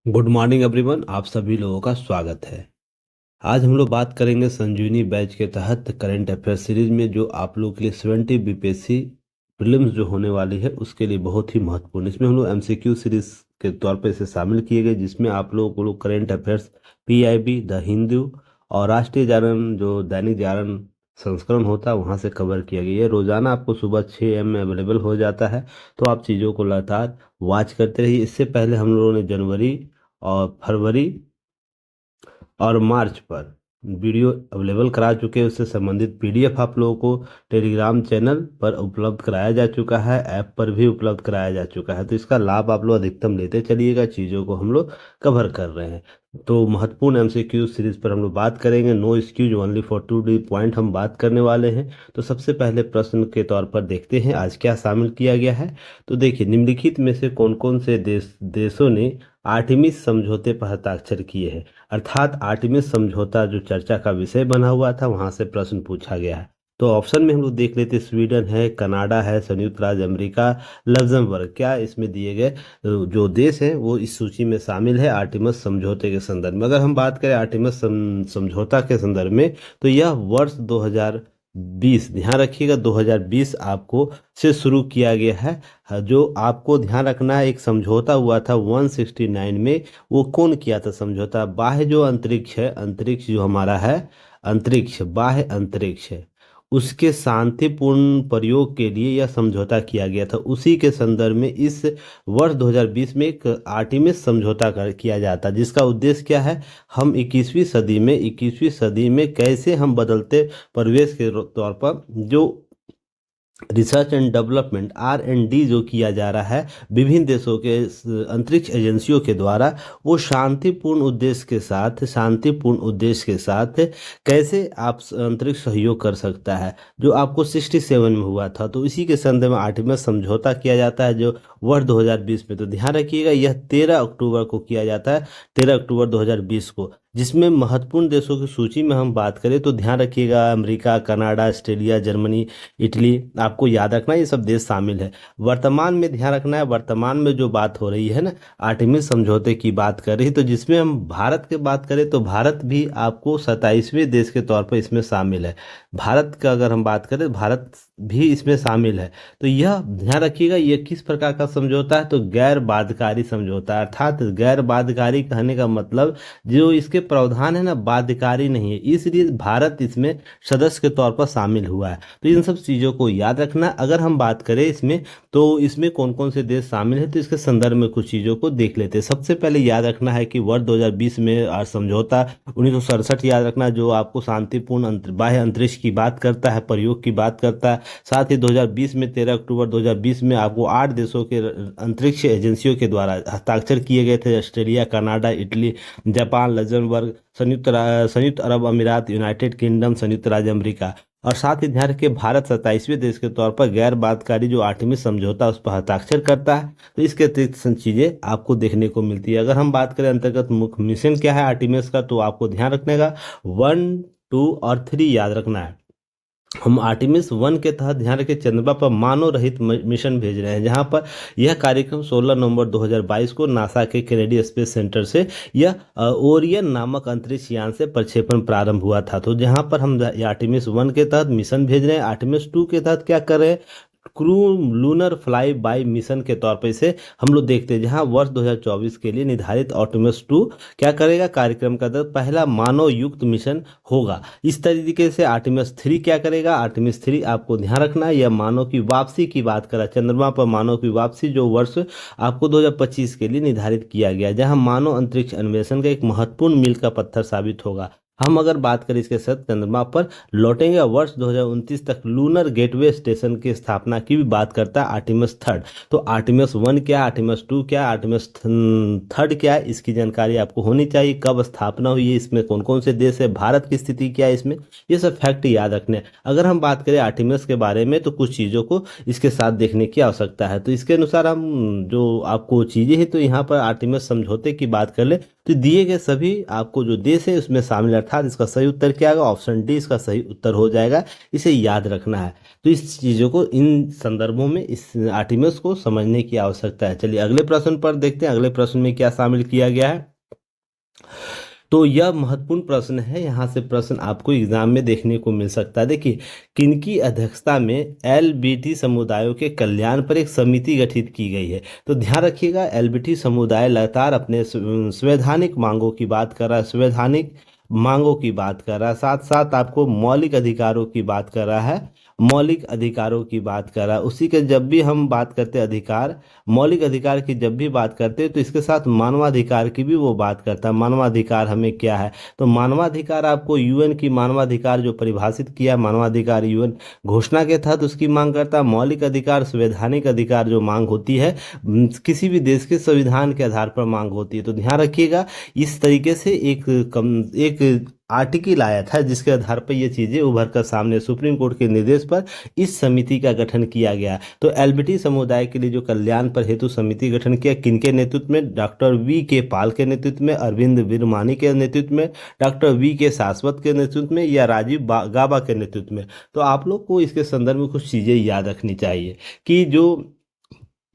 Good morning everyone, आप सभी लोगों का स्वागत है। आज हम लोग बात करेंगे संजीवनी बैच के तहत करंट अफेयर सीरीज में जो आप लोग के लिए 70 बीपीएससी प्रीलिम्स जो होने वाली है उसके लिए बहुत ही महत्वपूर्ण। इसमें हम लोग एमसीक्यू सीरीज के तौर पर इसे शामिल किए गए, जिसमें आप लोगों को लोग current affairs, PIB, the Hindu और राष्ट्रीय जागरण जो दैनिक जागरण संस्करण होता है वहाँ से कवर किया गया। ये रोजाना आपको सुबह 6 AM में अवेलेबल हो जाता है, तो आप चीज़ों को लगातार वॉच करते रहिए। इससे पहले हम लोगों ने जनवरी और फरवरी और मार्च पर वीडियो अवेलेबल करा चुके हैं। उससे संबंधित पीडीएफ आप लोगों को टेलीग्राम चैनल पर उपलब्ध कराया जा चुका है, ऐप पर भी उपलब्ध कराया जा चुका है। तो इसका लाभ आप लोग अधिकतम लेते चलिएगा, चीज़ों को हम लोग कवर कर रहे हैं। तो महत्वपूर्ण एमसीक्यू सीरीज पर हम लोग बात करेंगे। No excuse only for to the point हम बात करने वाले हैं। तो सबसे पहले प्रश्न के तौर पर देखते हैं आज क्या शामिल किया गया है। तो देखिए, निम्नलिखित में से कौन कौन से देशों ने आर्टेमिस समझौते पर हस्ताक्षर किए हैं। अर्थात आर्टेमिस समझौता जो चर्चा का विषय बना हुआ था, वहां से प्रश्न पूछा गया है। तो ऑप्शन में हम लोग देख लेते हैं, स्वीडन है, कनाडा है, संयुक्त राज्य अमेरिका, लग्जमबर्ग। क्या इसमें दिए गए जो देश हैं वो इस सूची में शामिल है आर्टेमिस समझौते के संदर्भ में। अगर हम बात करें आर्टेमिस समझौता के संदर्भ में, तो यह वर्ष 2020, ध्यान रखिएगा 2020 आपको से शुरू किया गया है। जो आपको ध्यान रखना है, एक समझौता हुआ था 169 में। वो कौन किया था समझौता? बाह्य जो अंतरिक्ष है, अंतरिक्ष जो हमारा है, अंतरिक्ष, बाह्य अंतरिक्ष है, उसके शांतिपूर्ण प्रयोग के लिए यह समझौता किया गया था। उसी के संदर्भ में इस वर्ष 2020 में एक आर्टेमिस समझौता किया जाता है, जिसका उद्देश्य क्या है? हम 21वीं सदी में कैसे हम बदलते परिवेश के तौर पर जो रिसर्च एंड डेवलपमेंट R&D जो किया जा रहा है विभिन्न देशों के अंतरिक्ष एजेंसियों के द्वारा, वो शांतिपूर्ण उद्देश्य के साथ कैसे आप अंतरिक्ष सहयोग कर सकता है, जो आपको 67 में हुआ था। तो इसी के संदर्भ में आर्टेमिस समझौता किया जाता है जो वर्ष 2020 में। तो ध्यान रखिएगा, यह 13 अक्टूबर को किया जाता है, 13 अक्टूबर 2020 को। जिसमें महत्वपूर्ण देशों की सूची में हम बात करें तो ध्यान रखिएगा, America, Canada, Australia, Germany, Italy, आपको याद रखना है ये सब देश शामिल है। वर्तमान में ध्यान रखना है, वर्तमान में जो बात हो रही है ना, आर्टेमिस समझौते की बात कर रही, तो जिसमें हम भारत की बात करें तो भारत भी आपको 27वें देश के तौर पर इसमें शामिल है। भारत का अगर हम बात करें, भारत भी इसमें शामिल है। तो यह ध्यान रखिएगा, यह किस प्रकार का समझौता है? तो गैर बाध्यकारी समझौता। अर्थात गैर बाध्यकारी कहने का मतलब जो इसके प्रावधान है ना, बाध्यकारी नहीं है, इसलिए भारत इसमें सदस्य के तौर पर शामिल हुआ है। तो इन सब चीज़ों को याद रखना। अगर हम बात करें इसमें, तो इसमें कौन कौन से देश शामिल हैं, तो इसके संदर्भ में कुछ चीज़ों को देख लेते हैं। सबसे पहले याद रखना है कि वर्ष 2020 में समझौता 1967 याद रखना, जो आपको शांतिपूर्ण बाह्य अंतरिक्ष की बात करता है, प्रयोग की बात करता है। साथ ही 2020 में 13 अक्टूबर 2020 में आपको 8 देशों के अंतरिक्ष एजेंसियों के द्वारा हस्ताक्षर किए गए थे। Australia, Canada, Italy, Japan, Luxembourg, संयुक्त अरब अमीरात, यूनाइटेड किंगडम, संयुक्त राज्य अमेरिका। और साथ ही ध्यान रखिए, भारत 27वें देश के तौर पर गैर बाध्यकारी जो आर्टेमिस समझौता उस पर हस्ताक्षर करता है। तो इसके अतिरिक्त चीजें आपको देखने को मिलती है। अगर हम बात करें अंतर्गत मुख्य मिशन क्या है आर्टेमिस का, तो आपको ध्यान रखने का 1, 2 और 3 याद रखना है। हम आर्टेमिस 1 के तहत ध्यान रखें, चंद्रमा पर मानव रहित मिशन भेज रहे हैं, जहां पर यह कार्यक्रम 16 नवंबर 2022 को नासा के केनेडी स्पेस सेंटर से यह ओरियन नामक अंतरिक्ष यान से प्रक्षेपण प्रारंभ हुआ था। तो जहां पर हम आर्टेमिस 1 के तहत मिशन भेज रहे हैं, आर्टेमिस 2 के तहत क्या कर रहे हैं? Crew lunar fly bye mission के तौर पर इसे हम लोग देखते हैं, जहां वर्ष 2024 के लिए निर्धारित आर्टेमिस 2 क्या करेगा? कार्यक्रम का पहला मानव युक्त मिशन होगा। इस तरीके से आर्टेमिस 3 क्या करेगा? आर्टेमिस 3 आपको ध्यान रखना है, यह मानव की वापसी की बात करा, चंद्रमा पर मानव की वापसी, जो वर्ष आपको 2025 के लिए निर्धारित किया गया, जहां मानव अंतरिक्ष अन्वेषण का एक महत्वपूर्ण मील का पत्थर साबित होगा। हम अगर बात करें इसके साथ चंद्रमा पर लौटेंगे, वर्ष 2029 तक लूनर गेटवे स्टेशन की स्थापना की भी बात करता है आर्टेमिस 3। तो आर्टेमिस 1 क्या, आर्टेमिस 2 क्या, आर्टेमिस 3 क्या है, इसकी जानकारी आपको होनी चाहिए। कब स्थापना हुई है, इसमें कौन कौन से देश है, भारत की स्थिति क्या है इसमें, ये सब फैक्ट याद रखने। अगर हम बात करें आर्टेमिस के बारे में, तो कुछ चीज़ों को इसके साथ देखने की आवश्यकता है। तो इसके अनुसार हम जो आपको चीज़ें हैं, तो यहाँ पर आर्टेमिस समझौते की बात कर ले तो दिए गए सभी आपको जो देश है उसमें शामिल, अर्थात इसका सही उत्तर क्या होगा, ऑप्शन डी इसका सही उत्तर हो जाएगा। इसे याद रखना है। तो इस चीज़ों को, इन संदर्भों में इस आर्टिमिस को समझने की आवश्यकता है। चलिए अगले प्रश्न पर देखते हैं, अगले प्रश्न में क्या शामिल किया गया है। तो यह महत्वपूर्ण प्रश्न है, यहाँ से प्रश्न आपको एग्जाम में देखने को मिल सकता है। देखिए, किनकी अध्यक्षता में एलबीटी समुदायों के कल्याण पर एक समिति गठित की गई है। तो ध्यान रखिएगा, एलबीटी समुदाय लगातार अपने संवैधानिक मांगों की बात कर रहा है, संवैधानिक मांगों की बात कर रहा है, साथ साथ आपको मौलिक अधिकारों की बात कर रहा है, मौलिक अधिकारों की बात कर रहा है। उसी के जब भी हम बात करते हैं अधिकार, मौलिक अधिकार की जब भी बात करते हैं तो इसके साथ मानवाधिकार की भी वो बात करता है। मानवाधिकार हमें क्या है, तो मानवाधिकार आपको यूएन की मानवाधिकार जो परिभाषित किया है, मानवाधिकार यूएन घोषणा के तहत उसकी मांग करता है। मौलिक अधिकार, संवैधानिक अधिकार जो मांग होती है किसी भी देश के संविधान के आधार पर मांग होती है। तो ध्यान रखिएगा, इस तरीके से एक आर्टिकल आया था जिसके आधार पर ये चीज़ें उभर कर सामने, सुप्रीम कोर्ट के निर्देश पर इस समिति का गठन किया गया। तो एलबीटी समुदाय के लिए जो कल्याण पर हेतु समिति गठन किया, किनके नेतृत्व में, डॉक्टर वी के पाल के नेतृत्व में, अरविंद विरमानी के नेतृत्व में, डॉक्टर वी के शाश्वत के नेतृत्व में, या राजीव गाबा के नेतृत्व में। तो आप लोग को इसके संदर्भ में कुछ चीज़ें याद रखनी चाहिए कि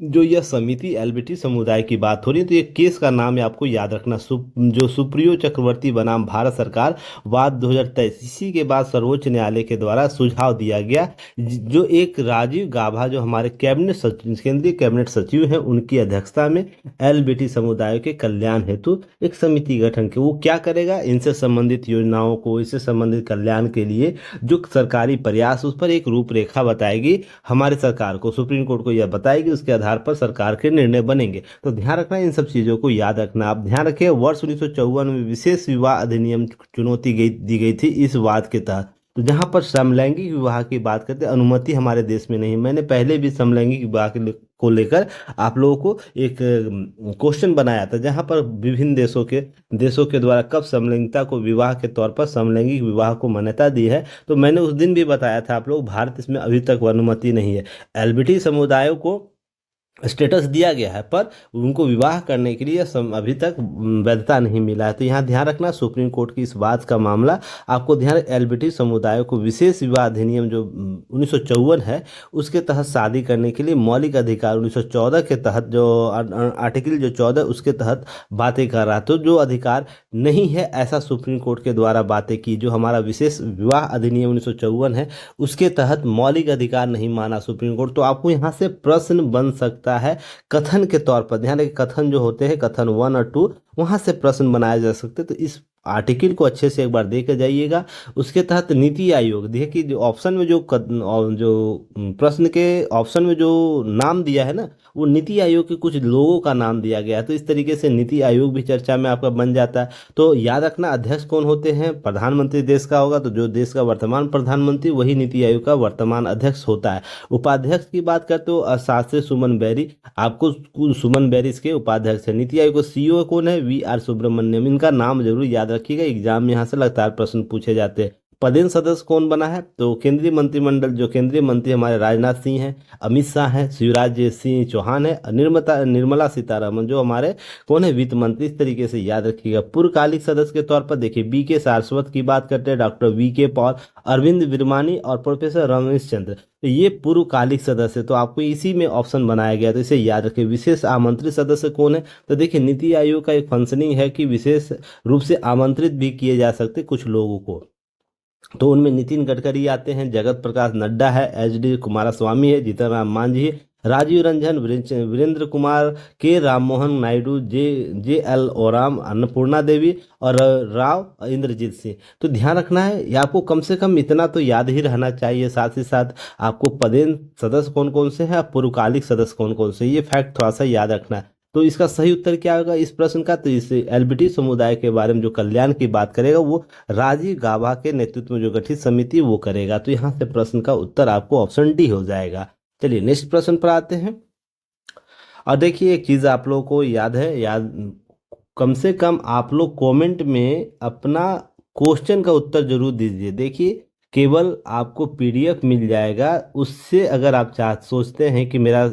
जो यह समिति एलबीटी समुदाय की बात हो रही है, तो ये केस का नाम है आपको याद रखना, जो सुप्रियो चक्रवर्ती बनाम भारत सरकार वाद 2023। इसी के बाद सर्वोच्च न्यायालय के द्वारा सुझाव दिया गया, जो एक राजीव गाभा जो हमारे कैबिनेट सचिव, केंद्रीय कैबिनेट सचिव हैं, उनकी अध्यक्षता में एलबीटी समुदाय के कल्याण हेतु एक समिति गठन की। वो क्या करेगा, इनसे संबंधित योजनाओं को, इससे संबंधित कल्याण के लिए जो सरकारी प्रयास, उस पर एक रूपरेखा बताएगी हमारे सरकार को, सुप्रीम कोर्ट को यह बताएगी, उसके आधार पर सरकार के निर्णय बनेंगे। तो ध्यान रखना, इन सब चीजों को याद रखना। आप ध्यान रखें, वर्ष 1954 में विशेष विवाह अधिनियम चुनौती दी गई थी इस वाद के तहत। तो जहां पर समलैंगिक विवाह की बात करते हैं, अनुमति हमारे देश में नहीं। मैंने पहले भी समलैंगिक विवाह को लेकर आप लोगों को एक क्वेश्चन बनाया था, जहां पर विभिन्न देशों के द्वारा कब समलैंगिकता को विवाह के तौर पर, समलैंगिक विवाह को मान्यता दी है। तो मैंने उस दिन भी बताया था आप लोग, भारत इसमें अभी तक अनुमति नहीं है। एलबीटी समुदायों को स्टेटस दिया गया है, पर उनको विवाह करने के लिए अभी तक वैधता नहीं मिला है। तो यहाँ ध्यान रखना, सुप्रीम कोर्ट की इस बात का मामला आपको ध्यान, एलबीटी समुदायों को विशेष विवाह अधिनियम जो 1954 है उसके तहत शादी करने के लिए मौलिक अधिकार 1914 के तहत, जो आर्टिकल जो 14 उसके तहत बातें कर रहा है। तो जो अधिकार नहीं है, ऐसा सुप्रीम कोर्ट के द्वारा बातें की, जो हमारा विशेष विवाह अधिनियम 1954 है उसके तहत मौलिक अधिकार नहीं माना सुप्रीम कोर्ट। तो आपको यहाँ से प्रश्न बन सकता है कथन के तौर पर। ध्यान रखिए, कथन जो होते हैं, कथन 1 और 2, वहां से प्रश्न बनाए जा सकते हैं। तो इस आर्टिकल को अच्छे से एक बार देख जाइएगा। उसके तहत नीति आयोग, देखिए जो ऑप्शन में जो प्रश्न के ऑप्शन में जो नाम दिया है ना, वो नीति आयोग के कुछ लोगों का नाम दिया गया है। तो इस तरीके से नीति आयोग भी चर्चा में आपका बन जाता है। तो याद रखना, अध्यक्ष कौन होते हैं, प्रधानमंत्री देश का होगा। तो जो देश का वर्तमान प्रधानमंत्री, वही नीति आयोग का वर्तमान अध्यक्ष होता है। उपाध्यक्ष की बात करते हो, शास्त्री सुमन बेरी, आपको सुमन बेरी इसके उपाध्यक्ष है। नीति आयोग को सीईओ कौन है, वी आर सुब्रमण्यम। इनका नाम जरूर याद रखिएगा, एग्जाम में यहाँ से लगातार प्रश्न पूछे जाते हैं। पदेन सदस्य कौन बना है, तो केंद्रीय मंत्रिमंडल, जो केंद्रीय मंत्री हमारे राजनाथ सिंह हैं, अमित शाह हैं, शिवराज सिंह चौहान है, निर्मला सीतारमन जो हमारे कौन है, वित्त मंत्री। इस तरीके से याद रखिएगा। पूर्वकालिक सदस्य के तौर पर देखिए, बी के सारस्वत की बात करते हैं, डॉक्टर वी के पॉल, अरविंद विरमानी और प्रोफेसर रमेश चंद्र। तो ये पूर्वकालिक सदस्य, तो आपको इसी में ऑप्शन बनाया गया, तो इसे याद रखिए। विशेष आमंत्रित सदस्य कौन है, तो देखिए नीति आयोग का एक फंक्शनिंग है कि विशेष रूप से आमंत्रित भी किए जा सकते कुछ लोगों को। तो उनमें नितिन गडकरी आते हैं, जगत प्रकाश नड्डा है, एच डी कुमारस्वामी है, जीतन राम मांझी है, राजीव रंजन, वीरेंद्र कुमार, के राममोहन नायडू, जे एल ओराम, अन्नपूर्णा देवी और राव इंद्रजीत सिंह। तो ध्यान रखना है, ये आपको कम से कम इतना तो याद ही रहना चाहिए। साथ ही साथ आपको पदेन सदस्य कौन कौन से हैं, पूर्वकालिक सदस्य कौन कौन से, ये फैक्ट थोड़ा सा याद रखना है। तो इसका सही उत्तर क्या होगा इस प्रश्न का, तो इस एलबीटी समुदाय के बारे में जो कल्याण की बात करेगा वो राजीव गाभा के नेतृत्व में जो गठित समिति वो करेगा। तो यहाँ से प्रश्न का उत्तर आपको ऑप्शन डी हो जाएगा। चलिए नेक्स्ट प्रश्न पर आते हैं। और देखिए एक चीज आप लोगों को याद है, कम से कम आप लोग कमेंट में अपना क्वेश्चन का उत्तर जरूर दीजिए। देखिए केवल आपको पीडीएफ मिल जाएगा, उससे अगर आप सोचते हैं कि मेरा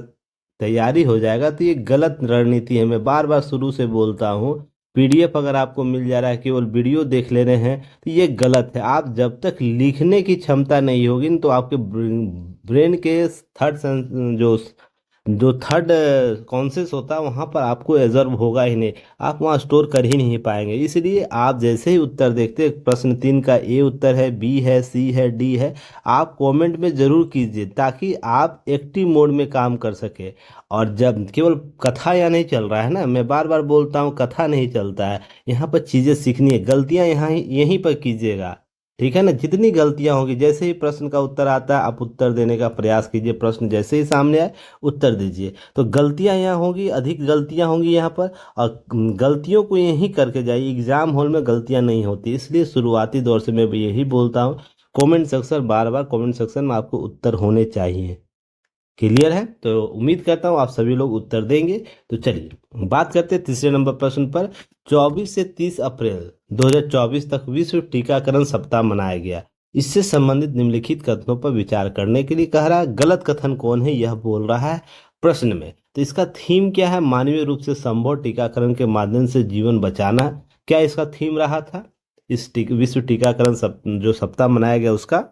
तैयारी हो जाएगा, तो ये गलत रणनीति है। मैं बार बार शुरू से बोलता हूँ पीडीएफ अगर आपको मिल जा रहा है, केवल वीडियो देख ले रहे हैं, तो ये गलत है। आप जब तक लिखने की क्षमता नहीं होगी न, तो आपके ब्रेन के थर्ड जो जो थर्ड कॉन्सेस होता है वहाँ पर आपको एजर्व होगा ही नहीं, आप वहाँ स्टोर कर ही नहीं पाएंगे। इसलिए आप जैसे ही उत्तर देखते हैं, प्रश्न 3 का ए उत्तर है, बी है, सी है, डी है, आप कमेंट में ज़रूर कीजिए ताकि आप एक्टिव मोड में काम कर सके। और जब केवल कथा यहाँ नहीं चल रहा है ना, मैं बार बार बोलता हूँ, कथा नहीं चलता है, यहाँ पर चीज़ें सीखनी है, गलतियाँ यहाँ यहीं पर कीजिएगा। ठीक है ना, जितनी गलतियां होगी, जैसे ही प्रश्न का उत्तर आता है आप उत्तर देने का प्रयास कीजिए, प्रश्न जैसे ही सामने आए उत्तर दीजिए। तो गलतियां यहाँ होगी, अधिक गलतियां होंगी यहाँ पर, और गलतियों को यहीं करके जाइए। एग्जाम हॉल में गलतियां नहीं होती, इसलिए शुरुआती दौर से मैं भी यही बोलता हूँ, कमेंट सेक्शन, बार बार कमेंट सेक्शन में आपको उत्तर होने चाहिए। क्लियर है? तो उम्मीद करता हूँ आप सभी लोग उत्तर देंगे। तो चलिए बात करते हैं तीसरे नंबर प्रश्न पर। 24 से 30 अप्रैल 2024 तक विश्व टीकाकरण सप्ताह मनाया गया। इससे संबंधित निम्नलिखित कथनों पर विचार करने के लिए कह रहा है। गलत कथन कौन है, यह बोल रहा है प्रश्न में। तो इसका थीम क्या है? मानवीय रूप से संभव टीकाकरण के माध्यम से जीवन बचाना, क्या इसका थीम रहा था इस विश्व टीकाकरण जो सप्ताह मनाया गया उसका।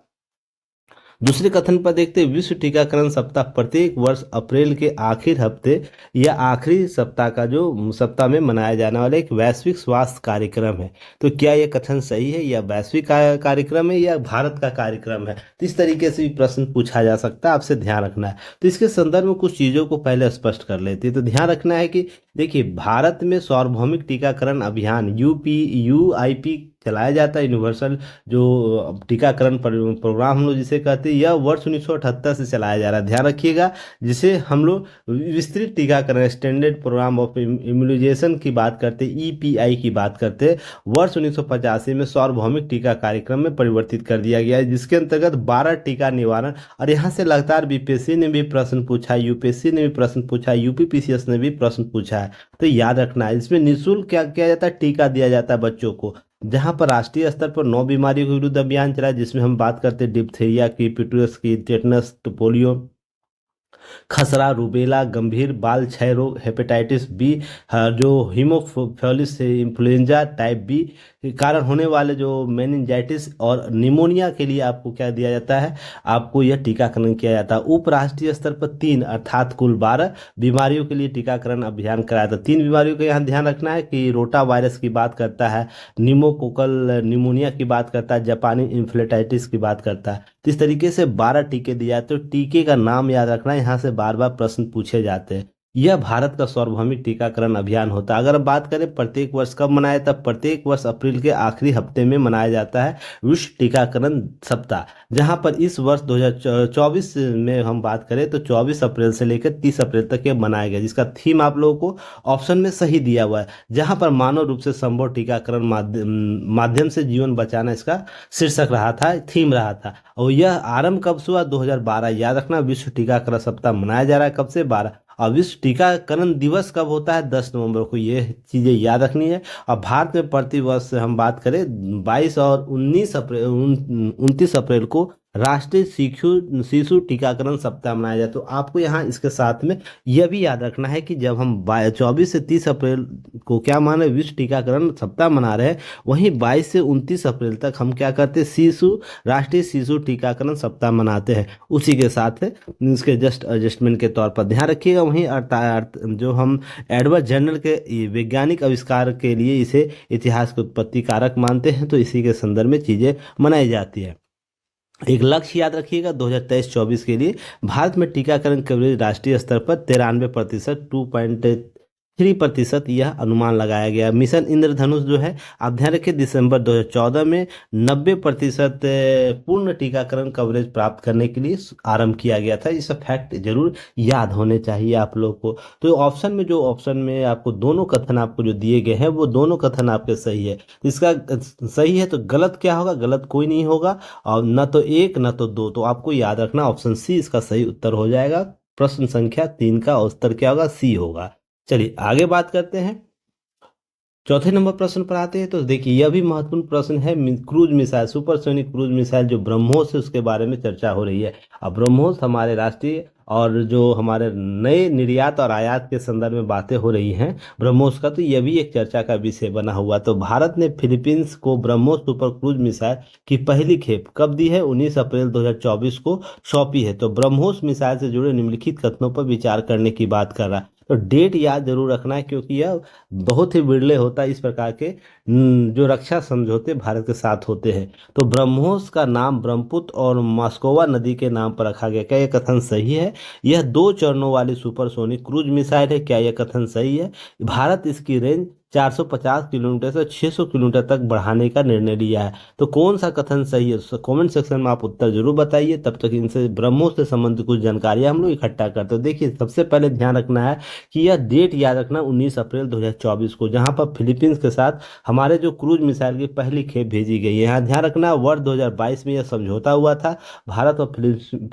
दूसरे कथन पर देखते हैं, विश्व टीकाकरण सप्ताह प्रत्येक वर्ष अप्रैल के आखिर हफ्ते या आखिरी सप्ताह का जो सप्ताह में मनाया जाने वाला एक वैश्विक स्वास्थ्य कार्यक्रम है। तो क्या यह कथन सही है? यह वैश्विक कार्यक्रम है या भारत का कार्यक्रम है? तो इस तरीके से भी प्रश्न पूछा जा सकता है, आपसे ध्यान रखना है। तो इसके संदर्भ में कुछ चीज़ों को पहले स्पष्ट कर लेते हैं। तो ध्यान रखना है कि देखिए, भारत में सार्वभौमिक टीकाकरण अभियान यूआईपी चलाया जाता है, यूनिवर्सल जो टीकाकरण प्रोग्राम हम लोग जिसे कहते हैं, यह वर्ष 1978 से चलाया जा रहा है, ध्यान रखिएगा। जिसे हम लोग विस्तृत टीकाकरण स्टैंडर्ड प्रोग्राम ऑफ इम्यूनाइजेशन की बात करते हैं, ईपीआई की बात करते हैं, वर्ष 1985 में सार्वभौमिक टीका कार्यक्रम में परिवर्तित कर दिया गया है, जिसके अंतर्गत 12 टीका निवारण। और यहाँ से लगातार बीपीएससी ने भी प्रश्न पूछा, यूपीएससी ने भी प्रश्न पूछा, यूपीपीसीएस ने भी प्रश्न पूछा है। तो याद रखना है, इसमें निःशुल्क क्या किया जाता है, टीका दिया जाता है बच्चों को। जहां पर राष्ट्रीय स्तर पर 9 बीमारियों के विरुद्ध अभियान चला है, जिसमें हम बात करते हैं डिप्थीरिया की, पिटूस की, टेटनस, पोलियो, खसरा, रूबेला, गंभीर बाल क्षय रोग, हेपेटाइटिस बी, जो हीमोफिलस इन्फ्लुएंजा टाइप बी के कारण होने वाले जो मेनिंजाइटिस और निमोनिया के लिए आपको क्या दिया जाता है, आपको यह टीकाकरण किया जाता है। उपराष्ट्रीय स्तर पर 3 अर्थात कुल 12 बीमारियों के लिए टीकाकरण अभियान कराया था। 3 बीमारियों का यहाँ ध्यान रखना है कि रोटा वायरस की बात करता है, निमोकोकल निमोनिया की बात करता है, जापानी इन्फ्लुएंजाइटिस की बात करता है। तो इस तरीके से 12 टीके दिए जाते हैं। तो टीके का नाम याद रखना, यहाँ से बार बार प्रश्न पूछे जाते हैं। यह भारत का सार्वभौमिक टीकाकरण अभियान होता है। अगर हम बात करें प्रत्येक वर्ष कब मनाया, तब प्रत्येक वर्ष अप्रैल के आखिरी हफ्ते में मनाया जाता है विश्व टीकाकरण सप्ताह। जहां पर इस वर्ष 2024 में हम बात करें तो 24 अप्रैल से लेकर 30 अप्रैल तक ये मनाया गया, जिसका थीम आप लोगों को ऑप्शन में सही दिया हुआ है, जहां पर मानव रूप से संभव टीकाकरण माध्यम से जीवन बचाना इसका शीर्षक रहा था, थीम रहा था। और यह आरंभ कब से हुआ? 2012। याद रखना, विश्व टीकाकरण सप्ताह मनाया जा रहा है कब से? 12। और विश्व टीकाकरण दिवस कब होता है? 10 नवंबर को। ये चीज़ें याद रखनी है। और भारत में प्रति वर्ष हम बात करें 22 और 29 अप्रैल को राष्ट्रीय शिशु टीकाकरण सप्ताह मनाया जाए। तो आपको यहाँ इसके साथ में यह भी याद रखना है कि जब हम 24 से 30 अप्रैल को क्या माने, विश्व टीकाकरण सप्ताह मना रहे हैं, वहीं 22 से 29 अप्रैल तक हम क्या करते हैं, राष्ट्रीय शिशु टीकाकरण सप्ताह मनाते हैं। उसी के साथ इसके जस्ट एडजस्टमेंट के तौर पर ध्यान रखिएगा। वहीं जो हम एडवर्ड जनरल के वैज्ञानिक आविष्कार के लिए इसे इतिहास के उत्पत्ति कारक मानते हैं, तो इसी के संदर्भ में चीज़ें मनाई जाती है। एक लक्ष्य याद रखिएगा 2023-24 के लिए, भारत में टीकाकरण कवरेज राष्ट्रीय स्तर पर 93%, 2.3% यह अनुमान लगाया गया। मिशन इंद्रधनुष जो है, आप ध्यान रखिए, दिसंबर 2014 में 90% पूर्ण टीकाकरण कवरेज प्राप्त करने के लिए आरंभ किया गया था। इस फैक्ट जरूर याद होने चाहिए आप लोग को। तो ऑप्शन में आपको दोनों कथन आपको जो दिए गए हैं, वो दोनों कथन आपके सही है। इसका सही है तो गलत क्या होगा? गलत कोई नहीं होगा, और न तो 1 न तो 2। तो आपको याद रखना ऑप्शन सी इसका सही उत्तर हो जाएगा। प्रश्न संख्या 3 का उत्तर क्या होगा? सी होगा। चलिए आगे बात करते हैं। चौथे नंबर प्रश्न पर आते हैं तो देखिए यह भी महत्वपूर्ण प्रश्न है। Cruise missile, supersonic cruise missile जो ब्रह्मोस है उसके बारे में चर्चा हो रही है। अब ब्रह्मोस हमारे राष्ट्रीय और जो हमारे नए निर्यात और आयात के संदर्भ में बातें हो रही हैं ब्रह्मोस का, तो यह भी एक चर्चा का विषय बना हुआ। तो भारत ने फिलीपींस को ब्रह्मोस सुपर क्रूज मिसाइल की पहली खेप कब दी है? 19 अप्रैल 2024 को सौंपी है। तो ब्रह्मोस मिसाइल से जुड़े निम्नलिखित कथनों पर विचार करने की बात कर रहा है। तो डेट याद जरूर रखना है, क्योंकि यह बहुत ही विरले होता है इस प्रकार के जो रक्षा समझौते भारत के साथ होते हैं। तो ब्रह्मोस का नाम ब्रह्मपुत्र और मास्कोवा नदी के नाम पर रखा गया। क्या यह कथन सही है? यह 2 चरणों वाली सुपरसोनिक क्रूज मिसाइल है। क्या यह कथन सही है? भारत इसकी रेंज 450 किलोमीटर से 600 किलोमीटर तक बढ़ाने का निर्णय लिया है। तो कौन सा कथन सही है? कमेंट सेक्शन में आप उत्तर जरूर बताइए। तब तक इनसे ब्रह्मोस से संबंधित कुछ जानकारियां हम लोग इकट्ठा करते हैं। देखिए सबसे पहले ध्यान रखना है कि यह डेट याद रखना 19 अप्रैल 2024 को, जहां पर फिलीपींस के साथ हमारे जो क्रूज मिसाइल की पहली खेप भेजी गई है। यहाँ ध्यान रखना वर्ष 2022 में यह समझौता हुआ था भारत और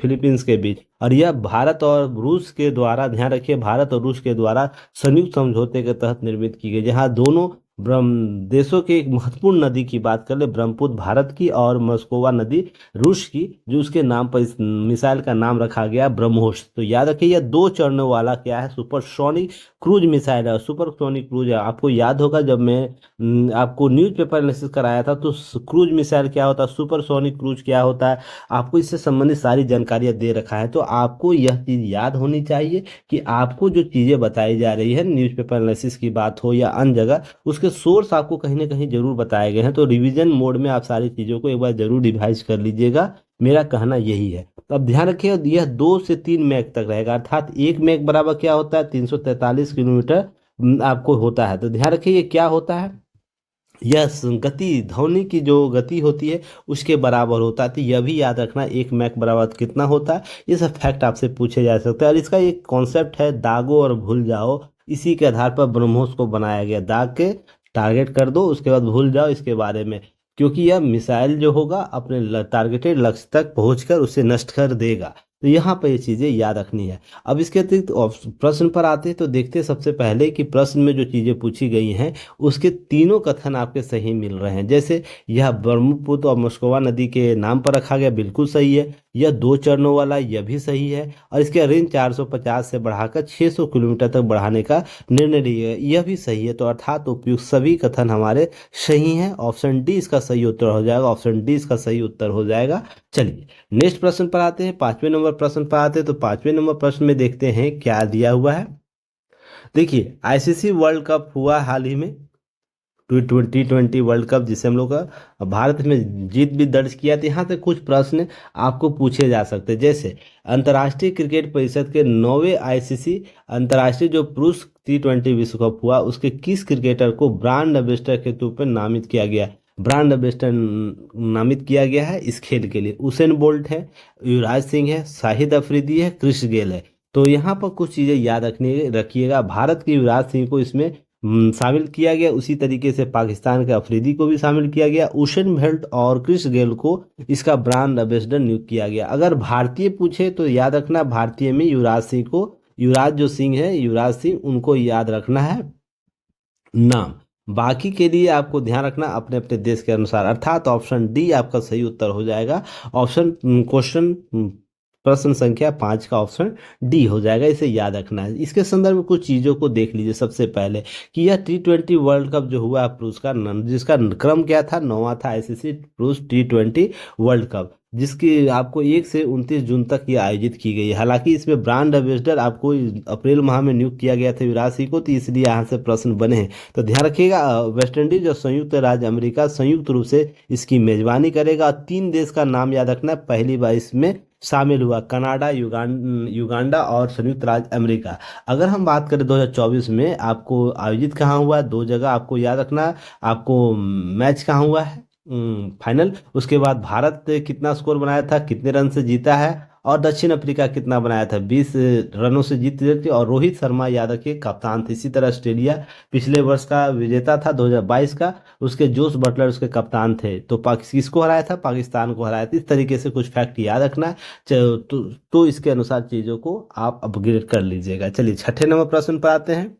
फिलीपींस के बीच, और यह भारत और रूस के द्वारा, ध्यान रखिए, भारत और रूस के द्वारा संयुक्त समझौते के तहत निर्मित की गई, जहां दोनों ब्रह्म देशों के एक महत्वपूर्ण नदी की बात कर ले, ब्रह्मपुत्र भारत की और मस्कोवा नदी रूस की, जो उसके नाम पर इस मिसाइल का नाम रखा गया ब्रह्मोस। तो याद रखिए यह 2 चरणों वाला क्या है? सुपरसोनिक क्रूज मिसाइल है। सुपरसोनिक क्रूज है, आपको याद होगा जब मैं आपको न्यूज़पेपर एनालिसिस कराया था तो क्रूज मिसाइल क्या होता है, सुपरसोनिक क्रूज क्या होता है, आपको इससे संबंधित सारी जानकारियां दे रखा है। तो आपको यह चीज़ याद होनी चाहिए कि आपको जो चीज़ें बताई जा रही है, न्यूज़पेपर एनालिसिस की बात हो या अन्य जगह, उसके सोर्स आपको कहीं ना कहीं जरूर बताए गए हैं। तो रिवीजन मोड में आप सारी चीज़ों को एक बार जरूर रिवाइज कर लीजिएगा, मेरा कहना यही है। तो अब ध्यान रखिए यह 2 से 3 मैक तक रहेगा, अर्थात 1 मैक बराबर क्या होता है? 343 किलोमीटर आपको होता है। तो ध्यान रखिए ये क्या होता है? यह गति, ध्वनि की जो गति होती है उसके बराबर होता है। तो यह भी याद रखना 1 मैक बराबर कितना होता है। ये सब फैक्ट आपसे पूछे जा सकते हैं, और इसका एक कॉन्सेप्ट है दागो और भूल जाओ। इसी के आधार पर ब्रह्मोस को बनाया गया। दाग के टारगेट कर दो, उसके बाद भूल जाओ इसके बारे में, क्योंकि यह मिसाइल जो होगा अपने टारगेटेड लक्ष्य तक पहुंचकर उसे नष्ट कर देगा। तो यहाँ पर ये चीज़ें याद रखनी है। अब इसके अतिरिक्त प्रश्न पर आते हैं तो देखते हैं सबसे पहले कि प्रश्न में जो चीज़ें पूछी गई हैं उसके तीनों कथन आपके सही मिल रहे हैं। जैसे यह ब्रह्मपुत्र और मस्कोवा नदी के नाम पर रखा गया, बिल्कुल सही है। यह 2 चरणों वाला, यह भी सही है। और इसके रेंज 450 से बढ़ाकर 600 किलोमीटर तक बढ़ाने का निर्णय लिया है, यह भी सही है। तो अर्थात उपयुक्त सभी कथन हमारे सही हैं। ऑप्शन डी इसका सही उत्तर हो जाएगा। ऑप्शन डी इसका सही उत्तर हो जाएगा। चलिए नेक्स्ट प्रश्न पर आते हैं, 5वें नंबर प्रश्न पर आते हैं। तो 5वें नंबर प्रश्न में देखते हैं क्या दिया हुआ है। देखिए आईसीसी वर्ल्ड कप हुआ हाल ही में, T20 वर्ल्ड कप, जिसे हम लोग का भारत में जीत भी दर्ज किया। तो यहाँ से कुछ प्रश्न आपको पूछे जा सकते हैं। जैसे अंतर्राष्ट्रीय क्रिकेट परिषद के 9वें आईसीसी अंतर्राष्ट्रीय जो पुरुष T20 विश्व कप हुआ, उसके किस क्रिकेटर को ब्रांड एम्बेसडर के तौर पर नामित किया गया? ब्रांड एम्बेसडर नामित किया गया है इस खेल के लिए। उसेन बोल्ट है, युवराज सिंह है, शाहिद अफरीदी है, क्रिस गेल है। तो यहाँ पर कुछ चीज़ें याद रखिएगा। भारत के युवराज सिंह को इसमें शामिल किया गया, उसी तरीके से पाकिस्तान के अफरीदी को भी शामिल किया गया। उसेन बोल्ट और क्रिस गेल को इसका ब्रांड एम्बेसडर नियुक्त किया गया। अगर भारतीय पूछे तो याद रखना भारतीय में युवराज सिंह को, युवराज जो सिंह है, युवराज सिंह, उनको याद रखना है नाम। बाकी के लिए आपको ध्यान रखना अपने अपने देश के अनुसार, अर्थात ऑप्शन डी आपका सही उत्तर हो जाएगा। ऑप्शन क्वेश्चन प्रश्न संख्या 5 का ऑप्शन डी हो जाएगा, इसे याद रखना है। इसके संदर्भ में कुछ चीज़ों को देख लीजिए। सबसे पहले कि यह T20 वर्ल्ड कप जो हुआ पुरुष का जिसका क्रम क्या था, 9वां था आईसीसी पुरुष T20 वर्ल्ड कप, जिसकी आपको 1 से 29 जून तक ये आयोजित की गई है। हालांकि इसमें ब्रांड एम्बेसडर आपको अप्रैल माह में नियुक्त किया गया था युवराज सिंह को, तो इसलिए यहाँ से प्रश्न बने हैं। तो ध्यान रखिएगा वेस्ट इंडीज और संयुक्त राज्य अमेरिका संयुक्त रूप से इसकी मेजबानी करेगा। 3 देश का नाम याद रखना, पहली बार इसमें शामिल हुआ कनाडा, युगांडा और संयुक्त राज्य अमेरिका। अगर हम बात करें 2024 में आपको आयोजित कहाँ हुआ, 2 जगह आपको याद रखना। आपको मैच कहाँ हुआ है, फाइनल। उसके बाद भारत कितना स्कोर बनाया था, कितने रन से जीता है, और दक्षिण अफ्रीका कितना बनाया था, 20 रनों से जीत रही थी। और रोहित शर्मा यादव के कप्तान थे। इसी तरह ऑस्ट्रेलिया पिछले वर्ष का विजेता था 2022 का, उसके जोस बटलर उसके कप्तान थे। तो किसको हराया था? पाकिस्तान को हराया था। इस तरीके से कुछ फैक्ट याद रखना है। तो इसके अनुसार चीज़ों को आप अपग्रेड कर लीजिएगा। चलिए 6ठे नंबर प्रश्न पर आते हैं।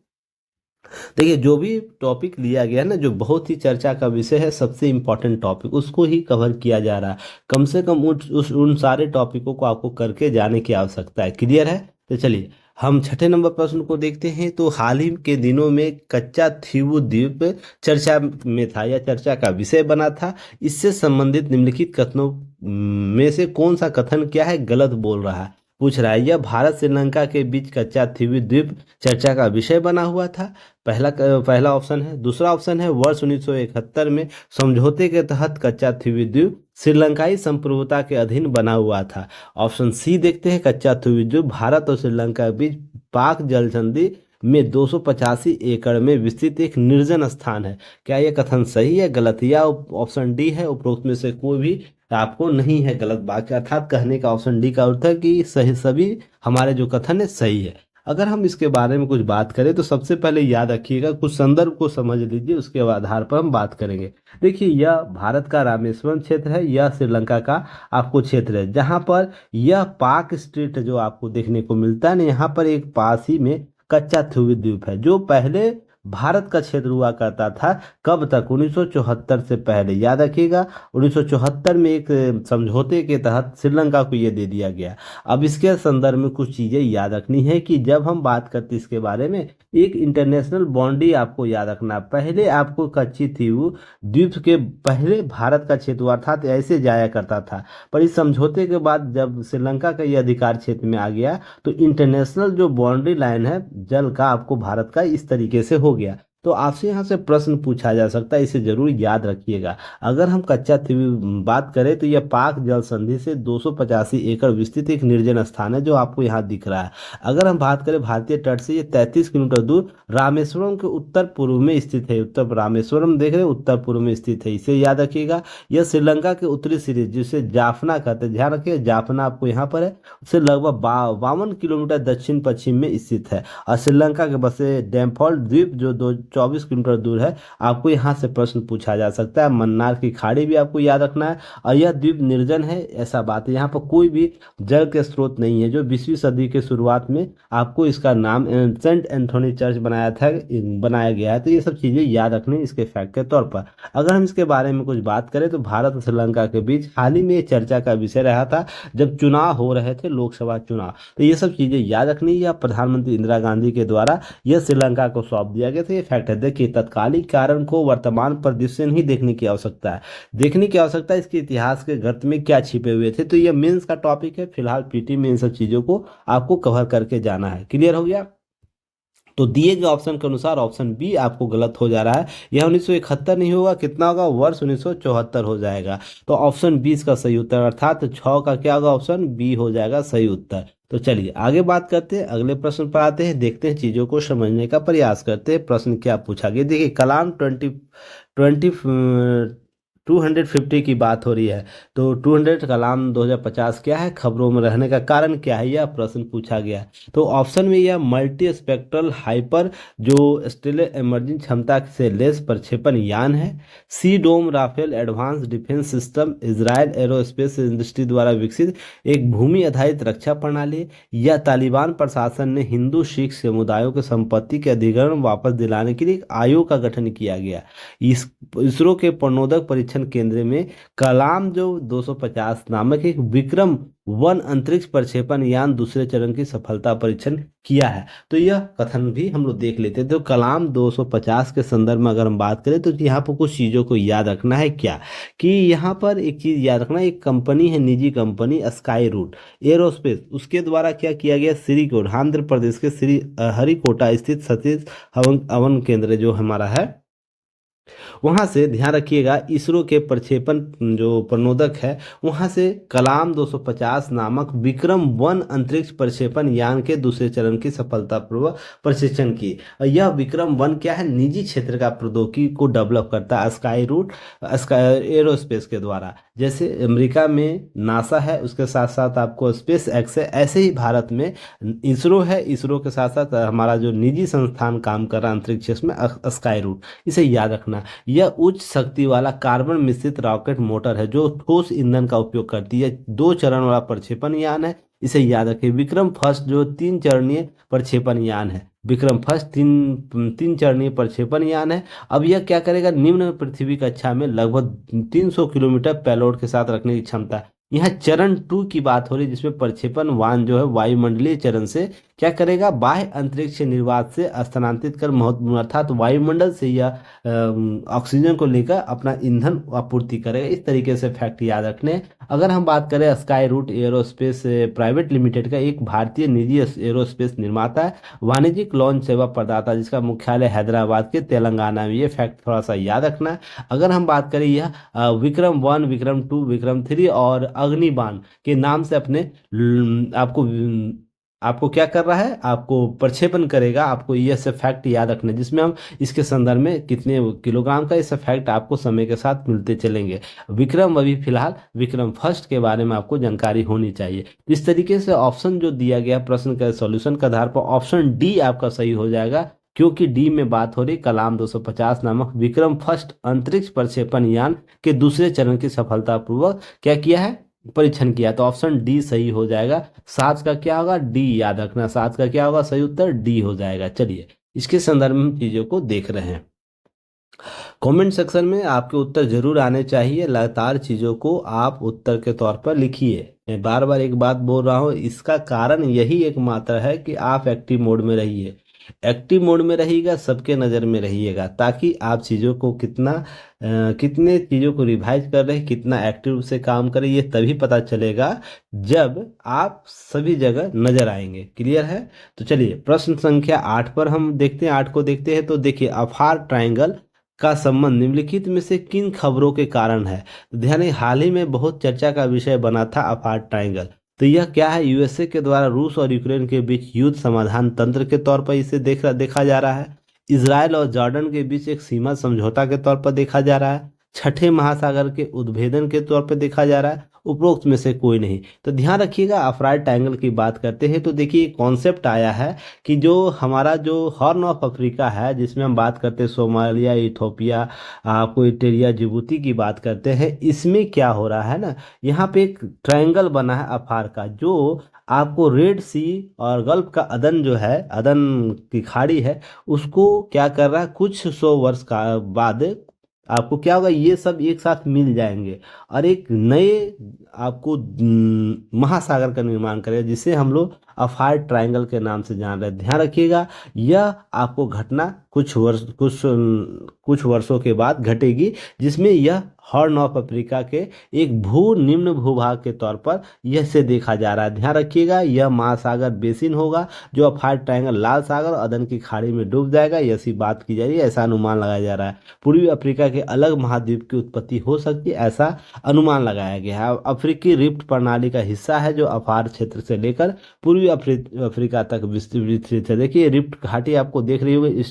देखिए, जो भी टॉपिक लिया गया है ना, जो बहुत ही चर्चा का विषय है, सबसे इम्पोर्टेंट टॉपिक उसको ही कवर किया जा रहा है। कम से कम उन सारे टॉपिकों को आपको करके जाने की आवश्यकता है। क्लियर है? तो चलिए हम छठे नंबर प्रश्न को देखते हैं। तो हाल ही के दिनों में कच्चा थीवू द्वीप चर्चा में था या चर्चा का विषय बना था। इससे संबंधित निम्नलिखित कथनों में से कौन सा कथन क्या है गलत बोल रहा है? पूछ रहा है, यह भारत श्रीलंका के बीच कच्चा थीवू द्वीप चर्चा का विषय बना हुआ था। पहला ऑप्शन है। दूसरा ऑप्शन है, वर्ष 1971 में समझौते के तहत कच्चा थीवी द्वीप श्रीलंकाई संप्रभुता के अधीन बना हुआ था। ऑप्शन सी देखते हैं, कच्चा थीवी द्वीप भारत और श्रीलंका के बीच पाक जल संधि में 285 एकड़ में विस्तृत एक निर्जन स्थान है। क्या यह कथन सही है गलत? या ऑप्शन डी है, उपरोक्त में से कोई भी आपको नहीं है गलत बात, अर्थात कहने का ऑप्शन डी का अर्थ है कि सही सभी हमारे जो कथन है सही है। अगर हम इसके बारे में कुछ बात करें तो सबसे पहले याद रखिएगा, कुछ संदर्भ को समझ लीजिए, उसके आधार पर हम बात करेंगे। देखिए, यह भारत का रामेश्वरम क्षेत्र है, यह श्रीलंका का आपको क्षेत्र है, जहां पर यह पाक स्ट्रीट जो आपको देखने को मिलता है ना, यहाँ पर एक पास ही में कच्चा थूवी द्वीप है, जो पहले भारत का क्षेत्र हुआ करता था। कब तक? 1974 से पहले। याद रखिएगा, 1974 में एक समझौते के तहत श्रीलंका को यह दे दिया गया। अब इसके संदर्भ में कुछ चीजें याद रखनी है कि जब हम बात करते इसके बारे में, एक इंटरनेशनल बॉन्डी आपको याद रखना। पहले आपको कच्ची थी वो द्वीप के पहले भारत का क्षेत्र हुआ, अर्थात ऐसे जाया करता था। पर इस समझौते के बाद जब श्रीलंका का यह अधिकार क्षेत्र में आ गया, तो इंटरनेशनल जो बाउंड्री लाइन है जल का आपको भारत का, इस तरीके से हो गया। तो आपसे यहाँ से प्रश्न पूछा जा सकता है, इसे जरूर याद रखिएगा। अगर हम कच्चा बात करें तो यह पाक जल संधि से 285 एकड़ विस्तृत एक निर्जन स्थान है, जो आपको यहाँ दिख रहा है। अगर हम बात करें भारतीय तट से, ये 33 किलोमीटर दूर रामेश्वरम के उत्तर पूर्व में स्थित है। उत्तर रामेश्वरम देख रहे हैं, उत्तर पूर्व में स्थित है, इसे याद रखिएगा। यह श्रीलंका के उत्तरी सिरे, जिसे जाफना कहते हैं, ध्यान रखिए जाफना आपको यहाँ पर है, उससे लगभग 52 किलोमीटर दक्षिण पश्चिम में स्थित है। और श्रीलंका के बसे डैम्फॉल्ट द्वीप जो 24 किलोमीटर दूर है, आपको यहाँ से प्रश्न पूछा जा सकता है। मन्नार की खाड़ी भी आपको याद रखना है। और यह द्वीप निर्जन है, ऐसा बात है, यहाँ पर कोई भी जल के स्रोत नहीं है। जो 20वीं सदी के शुरुआत में आपको इसका नाम सेंट एंथोनी चर्च बनाया गया है। तो ये सब चीजें याद रखनी इसके फैक्ट के तौर पर। अगर हम इसके बारे में कुछ बात करें तो भारत और श्रीलंका के बीच हाल ही में चर्चा का विषय रहा था, जब चुनाव हो रहे थे, लोकसभा चुनाव। तो ये सब चीजें याद रखनी है। प्रधानमंत्री इंदिरा गांधी के द्वारा यह श्रीलंका को सौंप दिया गया था, ये फैक्ट है। देखिए, तत्कालिक कारण को वर्तमान परिदृश्य से नहीं देखने की आवश्यकता है, देखने की आवश्यकता है इसके इतिहास के गर्त में क्या छिपे हुए थे। तो ये मेंस का टॉपिक है, फिलहाल पीटी में इन सब चीजों को आपको कवर करके जाना है। क्लियर हो गया? तो दिए गए ऑप्शन के अनुसार ऑप्शन बी आपको गलत हो जा रहा है। यह 1971 नहीं होगा, कितना होगा? वर्ष 1974 हो जाएगा। तो ऑप्शन बी इसका सही उत्तर, अर्थात 6 का क्या होगा? ऑप्शन बी हो जाएगा सही उत्तर। तो चलिए आगे बात करते हैं, अगले प्रश्न पर आते हैं, देखते हैं, चीजों को समझने का प्रयास करते हैं। प्रश्न क्या पूछा गया? देखिए, कलाम 250 की बात हो रही है। तो 200 कलाम 2050 क्या है? खबरों में रहने का कारण क्या है? यह प्रश्न पूछा गया है। तो ऑप्शन में यह मल्टी स्पेक्ट्रल हाइपर जो स्टेलर इमर्जिंग क्षमता से लेस प्रक्षेपण यान है। C dome Rafael advanced defence system Israel aerospace industry द्वारा विकसित एक भूमि आधारित रक्षा प्रणाली, या तालिबान प्रशासन ने हिंदू सिख समुदायों के संपत्ति के अधिग्रहण वापस दिलाने के लिए एक आयोग का गठन किया गया। इस इसरो के प्रणोदक परीक्षण केंद्र में कलाम जो 250 नामक एक विक्रम 1 अंतरिक्ष प्रक्षेपण यान दूसरे चरण की सफलता परीक्षण किया है। तो यह कथन भी हम लोग देख लेते हैं। तो कलाम 250 के संदर्भ में अगर हम बात करें तो यहाँ पर कुछ चीजों को याद रखना है। क्या कि यहाँ पर एक चीज याद रखना, एक कंपनी है, निजी कंपनी स्काई रूट एरोस्पेस, उसके द्वारा क्या किया गया? श्रीकोट आंध्र प्रदेश के श्री हरिकोटा स्थित सतीश हवन केंद्र जो हमारा है, वहां से ध्यान रखिएगा, इसरो के प्रक्षेपण जो प्रणोदक है, वहां से कलाम 250 नामक विक्रम 1 अंतरिक्ष प्रक्षेपण यान के दूसरे चरण की सफलतापूर्वक प्रशिक्षण की। यह विक्रम 1 क्या है? निजी क्षेत्र का प्रौद्योगिकी को डेवलप करता है स्काई रूट स्काई एरोस्पेस के द्वारा। जैसे अमेरिका में नासा है, उसके साथ साथ आपको स्पेस एक्स है, ऐसे ही भारत में इसरो है, इसरो के साथ साथ हमारा जो निजी संस्थान काम कर रहा है अंतरिक्ष क्षेत्र में, स्काई रूट, इसे याद रखना। यह उच्च शक्ति वाला कार्बन मिश्रित रॉकेट मोटर है जो ठोस ईंधन का उपयोग करती है। 2 चरण वाला प्रक्षेपण यान है, इसे याद रखें। विक्रम फर्स्ट जो 3 चरणीय प्रक्षेपण यान है, विक्रम फर्स्ट तीन तीन चरणीय प्रक्षेपण यान है। अब यह क्या करेगा, निम्न पृथ्वी कक्षा में लगभग 300 किलोमीटर पेलोड के साथ रखने की क्षमता है। यह चरण टू की बात हो रही है, जिसमें प्रक्षेपण वाहन जो है वायुमंडलीय चरण से क्या करेगा, बाह्य अंतरिक्ष निर्वात से स्थानांतरित कर महत्वपूर्ण अर्थात वायुमंडल से यह ऑक्सीजन को लेकर अपना ईंधन आपूर्ति करेगा। इस तरीके से फैक्ट याद रखने हैं। अगर हम बात करें स्काई रूट एरोस्पेस प्राइवेट लिमिटेड का, एक भारतीय निजी एरोस्पेस निर्माता है, वाणिज्यिक लॉन्च सेवा प्रदाता, जिसका मुख्यालय हैदराबाद के तेलंगाना में। ये फैक्ट थोड़ा सा याद रखना है। अगर हम बात करें, यह Vikram one, Vikram two, Vikram three और अग्निबाण के नाम से अपने आपको क्या कर रहा है, आपको प्रक्षेपण करेगा। आपको यह सब फैक्ट याद रखना है, जिसमें हम इसके संदर्भ में कितने किलोग्राम का, ये सब फैक्ट आपको समय के साथ मिलते चलेंगे। विक्रम अभी फिलहाल विक्रम फर्स्ट के बारे में आपको जानकारी होनी चाहिए। इस तरीके से ऑप्शन जो दिया गया प्रश्न का सॉल्यूशन के आधार पर ऑप्शन डी आपका सही हो जाएगा, क्योंकि डी में बात हो रही कलाम 250 नामक विक्रम फर्स्ट अंतरिक्ष प्रक्षेपण यान के दूसरे चरण की सफलतापूर्वक क्या किया है, परीक्षण किया। तो ऑप्शन डी सही हो जाएगा। सात का क्या होगा, डी याद रखना, सात का क्या होगा, सही उत्तर डी हो जाएगा। चलिए, इसके संदर्भ में हम चीजों को देख रहे हैं। कमेंट सेक्शन में आपके उत्तर जरूर आने चाहिए। लगातार चीज़ों को आप उत्तर के तौर पर लिखिए। मैं बार बार एक बात बोल रहा हूँ, इसका कारण यही एकमात्र है कि आप एक्टिव मोड में रहिए। एक्टिव मोड में रहिएगा, सबके नज़र में रहिएगा, ताकि आप चीज़ों को कितने चीज़ों को रिवाइज कर रहे हैं, कितना एक्टिव से काम करें, ये तभी पता चलेगा जब आप सभी जगह नजर आएंगे। क्लियर है? तो चलिए, प्रश्न संख्या 8 पर हम देखते हैं। 8 को देखते हैं। तो देखिए, अफार ट्रायंगल का संबंध निम्नलिखित में से किन खबरों के कारण है? तो ध्यान रहे, हाल ही में बहुत चर्चा का विषय बना था अफार ट्रायंगल। तो यह क्या है, यूएसए के द्वारा रूस और यूक्रेन के बीच युद्ध समाधान तंत्र के तौर पर इसे देखा जा रहा है। इसराइल और जॉर्डन के बीच एक सीमा समझौता के तौर पर देखा जा रहा है। छठे महासागर के उद्भेदन के तौर पर देखा जा रहा है। उपरोक्त में से कोई नहीं। तो ध्यान रखिएगा, अफार ट्रायंगल की बात करते हैं तो देखिए कॉन्सेप्ट आया है कि जो हमारा जो हॉर्न ऑफ अफ्रीका है, जिसमें हम बात करते हैं सोमालिया, इथोपिया, आपको इटेरिया, जिबूती की बात करते हैं, इसमें क्या हो रहा है ना, यहाँ पे एक ट्रायंगल बना है अफार का, जो आपको रेड सी और गल्फ का अदन जो है, अदन की खाड़ी है, उसको क्या कर रहा है, कुछ 100 वर्ष का बाद आपको क्या होगा, ये सब एक साथ मिल जाएंगे और एक नए आपको महासागर का निर्माण करेगा, जिसे हम लोग अफार ट्रायंगल के नाम से जान रहे हैं। ध्यान रखिएगा, यह आपको घटना कुछ वर्षों के बाद घटेगी, जिसमें यह हॉर्न ऑफ अफ्रीका के एक निम्न भूभाग के तौर पर यह से देखा जा रहा है। ध्यान रखिएगा, यह महासागर बेसिन होगा जो अफार ट्रायंगल लाल सागर और अदन की खाड़ी में डूब जाएगा। ऐसी बात की जा रही है, ऐसा अनुमान लगाया जा रहा है। पूर्वी अफ्रीका के अलग महाद्वीप की उत्पत्ति हो सकती है, ऐसा अनुमान लगाया गया है। अफ्रीकी रिफ्ट प्रणाली का हिस्सा है, जो अफार क्षेत्र से लेकर पूर्वी अफ्रीका तक विस्तृत है। देखिए, रिफ्ट घाटी आपको देख रही होगी,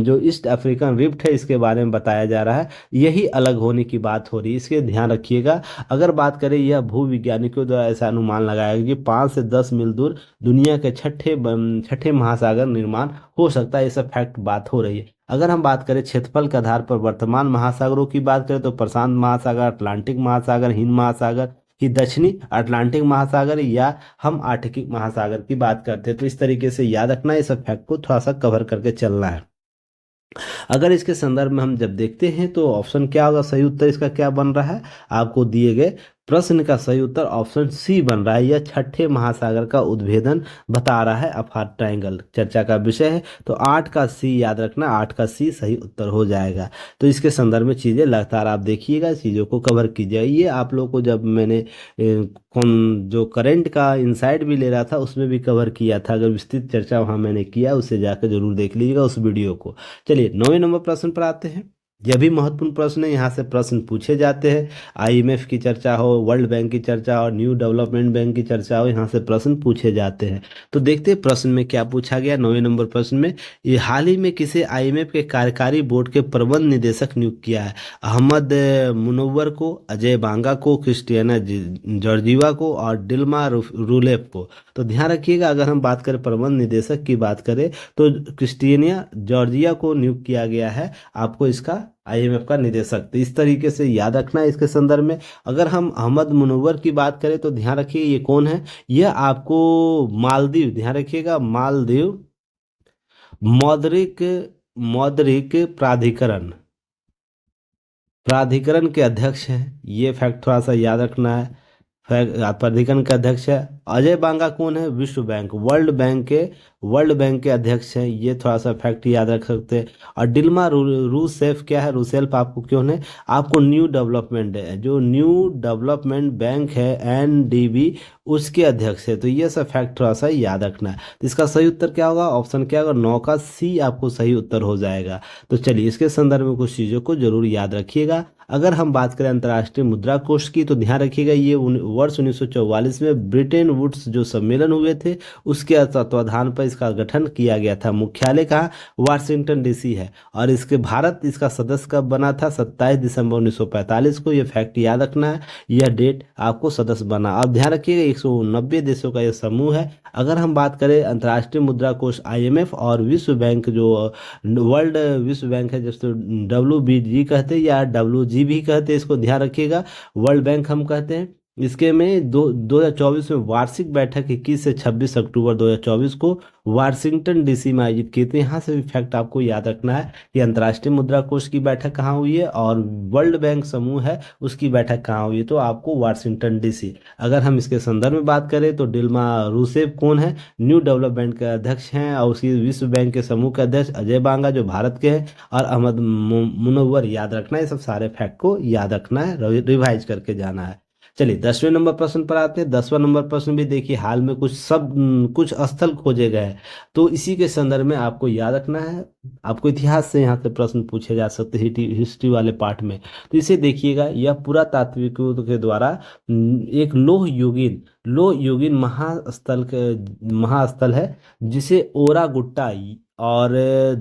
जो ईस्ट अफ्रीकन रिफ्ट है, इसके बारे में बताया जा रहा है। यही अलग होने की बात हो रही है, इसके ध्यान रखिएगा। अगर बात करें, यह भूविज्ञानिकों द्वारा ऐसा अनुमान लगाया गया कि 5 से 10 मील दूर दुनिया के छठे महासागर निर्माण हो सकता है। ये सब फैक्ट बात हो रही है। अगर हम बात करें क्षेत्रफल के आधार पर वर्तमान महासागरों की बात करें, तो प्रशांत महासागर, अटलांटिक महासागर, हिंद महासागर ही दक्षिणी अटलांटिक महासागर, या हम आर्कटिक महासागर की बात करते हैं। तो इस तरीके से याद रखना, इस सब फैक्ट को थोड़ा सा कवर करके चलना है। अगर इसके संदर्भ में हम जब देखते हैं तो ऑप्शन क्या होगा, सही उत्तर इसका क्या बन रहा है, आपको दिए गए प्रश्न का सही उत्तर ऑप्शन सी बन रहा है। यह छठे महासागर का उद्भेदन बता रहा है। अफार ट्रायंगल चर्चा का विषय है, तो 8 का सी याद रखना, 8 का सी सही उत्तर हो जाएगा। तो इसके संदर्भ में चीज़ें लगातार आप देखिएगा, चीज़ों को कवर कीजिए। ये आप लोग को जब मैंने कौन जो करंट का इनसाइट भी ले रहा था, उसमें भी कवर किया था। अगर विस्तृत चर्चा वहाँ मैंने किया, उससे जाकर जरूर देख लीजिएगा उस वीडियो को। चलिए, 9वें नंबर प्रश्न पर आते हैं। यह भी महत्वपूर्ण प्रश्न है, यहाँ से प्रश्न पूछे जाते हैं। आईएमएफ की चर्चा हो, वर्ल्ड बैंक की चर्चा और न्यू डेवलपमेंट बैंक की चर्चा हो, यहाँ से प्रश्न पूछे जाते हैं। तो देखते हैं प्रश्न में क्या पूछा गया। 9वें नंबर प्रश्न में, ये हाल ही में किसे आईएमएफ के कार्यकारी बोर्ड के प्रबंध निदेशक नियुक्त किया है? अहमद मुनव्वर को, अजय बांगा को, क्रिस्टियाना जॉर्जिवा को और डिल्मा रूलेफ को। तो ध्यान रखिएगा, अगर हम बात करें प्रबंध निदेशक की बात करें, तो क्रिस्टियाना जॉर्जिया को नियुक्त किया गया है आपको इसका आईएमएफ का निदेशक। तो इस तरीके से याद रखना है इसके संदर्भ में। अगर हम अहमद मुनव्वर की बात करें तो ध्यान रखिए, ये कौन है, यह आपको मालदीव, ध्यान रखिएगा, मालदीव मौद्रिक मौद्रिक प्राधिकरण प्राधिकरण के अध्यक्ष हैं, ये फैक्ट थोड़ा सा याद रखना है। प्राधिकरण के अध्यक्ष है। अजय बांगा कौन है? विश्व बैंक वर्ल्ड बैंक के अध्यक्ष हैं, ये थोड़ा सा फैक्ट याद रख सकते हैं। और डिल्मा रूसेफ क्या है? रूसेफ आपको क्यों है? आपको न्यू डेवलपमेंट है, जो न्यू डेवलपमेंट बैंक है एनडीबी, उसके अध्यक्ष है। तो ये सब फैक्ट थोड़ा सा याद रखना है। तो इसका सही उत्तर क्या होगा? ऑप्शन क्या होगा? 9 का सी आपको सही उत्तर हो जाएगा। तो चलिए, इसके संदर्भ में कुछ चीज़ों को जरूर याद रखिएगा। अगर हम बात करें अंतर्राष्ट्रीय मुद्रा कोष की, तो ध्यान रखिएगा ये वर्ष 1944 में ब्रिटेन वुड्स जो सम्मेलन हुए थे, उसके तत्वाधान पर इसका गठन किया गया था। मुख्यालय कहाँ? वाशिंगटन डीसी है। और इसके भारत इसका सदस्य कब बना था? 27 दिसंबर 1945 को। यह फैक्ट याद रखना है, यह डेट आपको सदस्य बना। अब ध्यान रखिएगा 190 देशों का यह समूह है। अगर हम बात करें अंतर्राष्ट्रीय मुद्रा कोष आईएमएफ और विश्व बैंक जो वर्ल्ड विश्व बैंक है, जिसको WBG कहते हैं या WG भी कहते हैं, इसको ध्यान रखिएगा। वर्ल्ड बैंक हम कहते हैं। इसके में 2024 में वार्षिक बैठक 21 से 26 अक्टूबर 2024 को वाशिंगटन डीसी में आयोजित की थी। यहाँ से भी फैक्ट आपको याद रखना है कि अंतर्राष्ट्रीय मुद्रा कोष की बैठक कहाँ हुई है और वर्ल्ड बैंक समूह है उसकी बैठक कहाँ हुई है, तो आपको वाशिंगटन डीसी। अगर हम इसके संदर्भ में बात करें तो डिल्मा रूसेफ कौन है? न्यू डेवलपमेंट के अध्यक्ष हैं। और उसकी विश्व बैंक के समूह के अध्यक्ष अजय बांगा जो भारत के हैं, और अहमद मुनव्वर। याद रखना है, ये सब सारे फैक्ट को याद रखना है, रिवाइज करके जाना है। चलिए 10वें नंबर प्रश्न पर आते हैं। 10वां नंबर प्रश्न भी देखिए, हाल में कुछ स्थल खोजे गए हैं, तो इसी के संदर्भ में आपको याद रखना है। आपको इतिहास से यहाँ से प्रश्न पूछे जा सकते हैं हिस्ट्री वाले पार्ट में। तो इसे देखिएगा, यह पुरातात्विकों के द्वारा एक लोह युगीन महास्थल है, जिसे ओरा गुट्टा और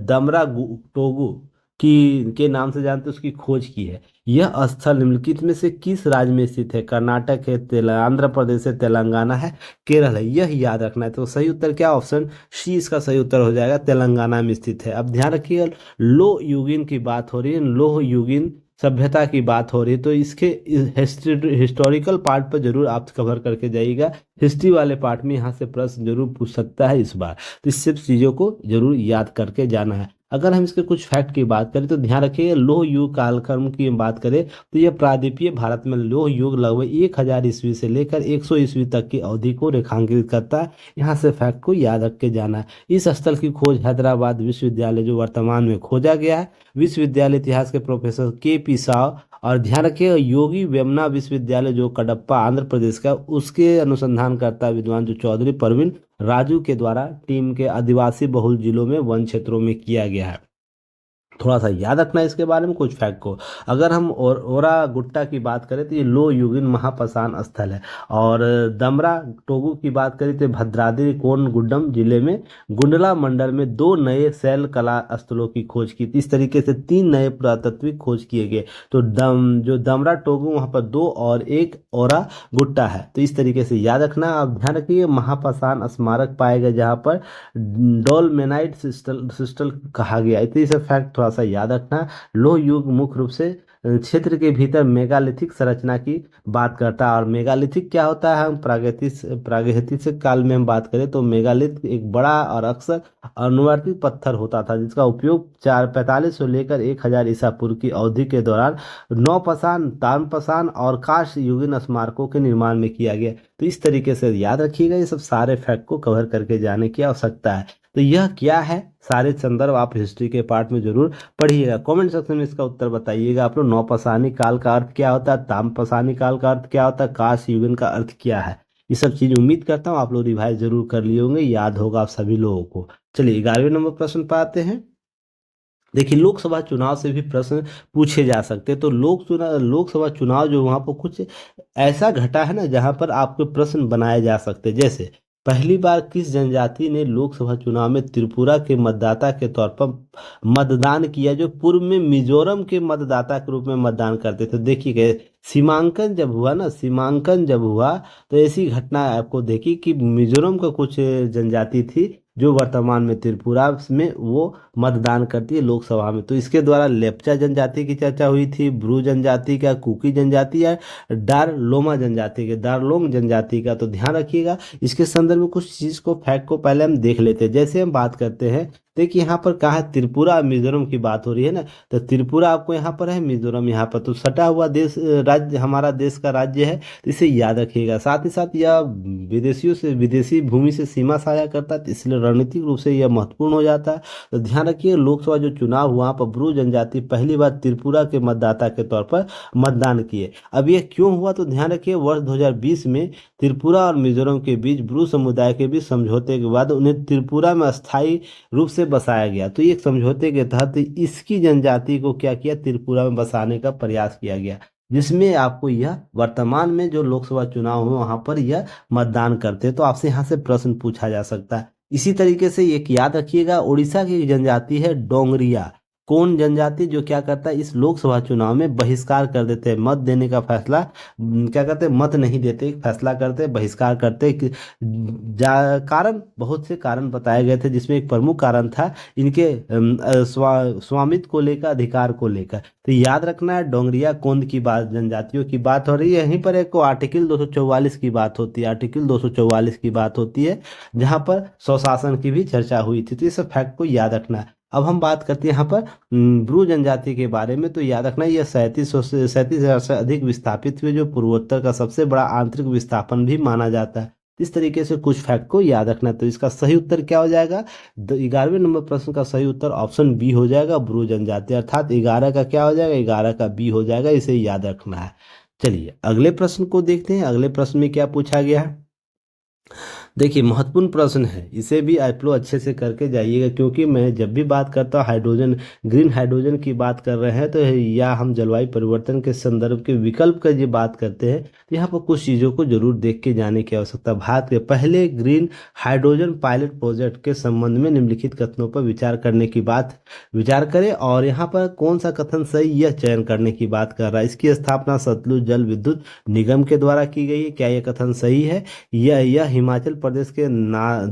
दमरा टोगु के नाम से जानते हैं, उसकी खोज की है। यह स्थल निम्नलिखित में से किस राज्य में स्थित है? कर्नाटक है, आंध्र प्रदेश है, तेलंगाना है, केरल है। यह याद रखना है। तो सही उत्तर क्या? ऑप्शन सी इसका सही उत्तर हो जाएगा, तेलंगाना में स्थित है। अब ध्यान रखिएगा, लोह युगीन की बात हो रही है, लोह युगीन सभ्यता की बात हो रही है, तो इसके हिस्टोरिकल पार्ट पर जरूर आप कवर करके जाइएगा। हिस्ट्री वाले पार्ट में यहाँ से प्रश्न जरूर पूछ सकता है इस बार, तो इस सब चीज़ों को जरूर याद करके जाना है। अगर हम इसके कुछ फैक्ट की बात करें तो ध्यान रखिए, लोह युग कालक्रम की बात करें तो यह प्रायद्वीपीय भारत में लोह युग लगभग 1000 ईस्वी से लेकर 100 ईस्वी तक की अवधि को रेखांकित करता है। यहाँ से फैक्ट को याद रख के जाना है। इस स्थल की खोज हैदराबाद विश्वविद्यालय जो वर्तमान में खोजा गया है, विश्वविद्यालय इतिहास के प्रोफेसर KP साव, और ध्यान रखिए योगी वेमना विश्वविद्यालय जो कडप्पा आंध्र प्रदेश का, उसके अनुसंधानकर्ता विद्वान जो चौधरी परवीन राजू के द्वारा टीम के आदिवासी बहुल जिलों में वन क्षेत्रों में किया गया है। थोड़ा सा याद रखना है इसके बारे में कुछ फैक्ट को। अगर हम ओरा गुट्टा की बात करें तो ये लो युगीन महापसान स्थल है। और दमरा टोगु की बात करें तो भद्राद्री कोनगुड्डम जिले में गुंडला मंडल में 2 नए शैल कला स्थलों की खोज की थी। इस तरीके से 3 नए पुरातत्विक खोज किए गए। तो जो दमरा टोगु वहाँ पर 2 और 1 ओरा गुट्टा है। तो इस तरीके से याद रखना। आप ध्यान रखिए, महापसान स्मारक पाए गए जहाँ पर डोलमेनाइट सिस्टल कहा गया है। तो इसे फैक्ट थोड़ा सा याद रखना। लोह युग मुख्य रूप से क्षेत्र के भीतर मेगालिथिक संरचना की बात करता है। और मेगालिथिक क्या होता है? हम प्रागैतिहासिक काल में हम बात करें तो मेगालिथ एक बड़ा और अक्सर अनुवर्तित पत्थर होता था, जिसका उपयोग 445 से लेकर 1000 ईसा पूर्व की अवधि के दौरान नौपसान, ताम्रपसान और कांस्य युगीन स्मारकों के निर्माण में किया गया। तो इस तरीके से याद रखिएगा, ये सब सारे फैक्ट को कवर करके जाने की आवश्यकता है। तो यह क्या है, सारे संदर्भ आप हिस्ट्री के पार्ट में जरूर पढ़िएगा। कमेंट सेक्शन में इसका उत्तर बताइएगा आप लोग। नौपसानी काल का अर्थ क्या होता है? ताम्रपसानी काल का अर्थ क्या होता है? कांस्य युगीन का अर्थ क्या है? ये सब चीज उम्मीद करता हूँ आप लोग रिवाइज जरूर कर लिए होंगे, याद होगा आप सभी लोगों को। चलिए 11वें नंबर प्रश्न पर आते हैं। देखिए, लोकसभा चुनाव से भी प्रश्न पूछे जा सकते हैं। तो लोकसभा चुनाव जो वहाँ पर कुछ ऐसा घटा है ना, जहाँ पर आपके प्रश्न बनाए जा सकते हैं। जैसे पहली बार किस जनजाति ने लोकसभा चुनाव में त्रिपुरा के मतदाता के तौर पर मतदान किया, जो पूर्व में मिजोरम के मतदाता के रूप में मतदान करते थे? देखिए गए सीमांकन जब हुआ तो ऐसी घटना आपको देखी कि मिजोरम का कुछ जनजाति थी जो वर्तमान में त्रिपुरा में वो मतदान करती है लोकसभा में। तो इसके द्वारा लेप्चा जनजाति की चर्चा हुई थी, ब्रू जनजाति का, कुकी जनजाति या दारलोंग जनजाति का। तो ध्यान रखिएगा, इसके संदर्भ में कुछ चीज़ को फैक्ट को पहले हम देख लेते हैं। जैसे हम बात करते हैं देखिए यहाँ पर कहाँ है, त्रिपुरा मिजोरम की बात हो रही है ना, तो त्रिपुरा आपको यहाँ पर है, मिजोरम यहाँ पर, तो सटा हुआ देश राज्य हमारा देश का राज्य है, तो इसे याद रखिएगा। साथ ही साथ यह विदेशियों से विदेशी भूमि से सीमा साझा करता है, तो इसलिए रणनीतिक रूप से यह महत्वपूर्ण हो जाता है। तो ध्यान रखिए, लोकसभा जो चुनाव हुआ, वहाँ पर ब्रू जनजाति पहली बार त्रिपुरा के मतदाता के तौर पर मतदान किए। अब यह क्यों हुआ, तो ध्यान रखिए, वर्ष 2020 में त्रिपुरा और मिजोरम के बीच ब्रू समुदाय के बीच समझौते के बाद उन्हें त्रिपुरा में अस्थायी रूप से बसाया गया। तो एक समझौते के तहत इसकी जनजाति को क्या किया, त्रिपुरा में बसाने का प्रयास किया गया, जिसमें आपको यह वर्तमान में जो लोकसभा चुनाव हुए वहां पर यह मतदान करते हैं। तो आपसे यहाँ से प्रश्न पूछा जा सकता है। इसी तरीके से एक याद रखिएगा, उड़ीसा की एक जनजाति है डोंगरिया। कौन जनजाति, जो क्या करता है, इस लोकसभा चुनाव में बहिष्कार कर देते हैं, मत देने का फैसला क्या करते हैं, मत नहीं देते, फैसला करते हैं, बहिष्कार करते हैं कारण बहुत से कारण बताए गए थे, जिसमें एक प्रमुख कारण था इनके स्वामित्व को लेकर, अधिकार को लेकर। तो याद रखना है, डोंगरिया कोंद की बात, जनजातियों की बात हो रही है। यहीं पर एक आर्टिकल 244 की बात होती है, आर्टिकल 244 की बात होती है, जहां पर स्वशासन की भी चर्चा हुई थी। तो इस फैक्ट को याद रखना है। अब हम बात करते हैं यहाँ पर ब्रू जनजाति के बारे में। तो याद रखना, यह 37,000 से अधिक विस्थापित हुए, जो पूर्वोत्तर का सबसे बड़ा आंतरिक विस्थापन भी माना जाता है। इस तरीके से कुछ फैक्ट को याद रखना है। तो इसका सही उत्तर क्या हो जाएगा, 11वें नंबर प्रश्न का सही उत्तर ऑप्शन बी हो जाएगा, ब्रू जनजाति, अर्थात 11 का क्या हो जाएगा, 11 का बी हो जाएगा, इसे याद रखना है। चलिए अगले प्रश्न को देखते हैं। अगले प्रश्न में क्या पूछा गया है, देखिए महत्वपूर्ण प्रश्न है, इसे भी आप लोग अच्छे से करके जाइएगा, क्योंकि मैं जब भी बात करता हूँ हाइड्रोजन, ग्रीन हाइड्रोजन की बात कर रहे हैं, तो या हम जलवायु परिवर्तन के संदर्भ के विकल्प का ये बात करते हैं, तो यहाँ पर कुछ चीज़ों को जरूर देख के जाने की आवश्यकता। भारत के पहले ग्रीन हाइड्रोजन पायलट प्रोजेक्ट के संबंध में निम्नलिखित कथनों पर विचार करने की बात विचार करें, और यहाँ पर कौन सा कथन सही, यह चयन करने की बात कर रहा है। इसकी स्थापना सतलुज जल विद्युत निगम के द्वारा की गई है, क्या यह कथन सही है। यह हिमाचल प्रदेश के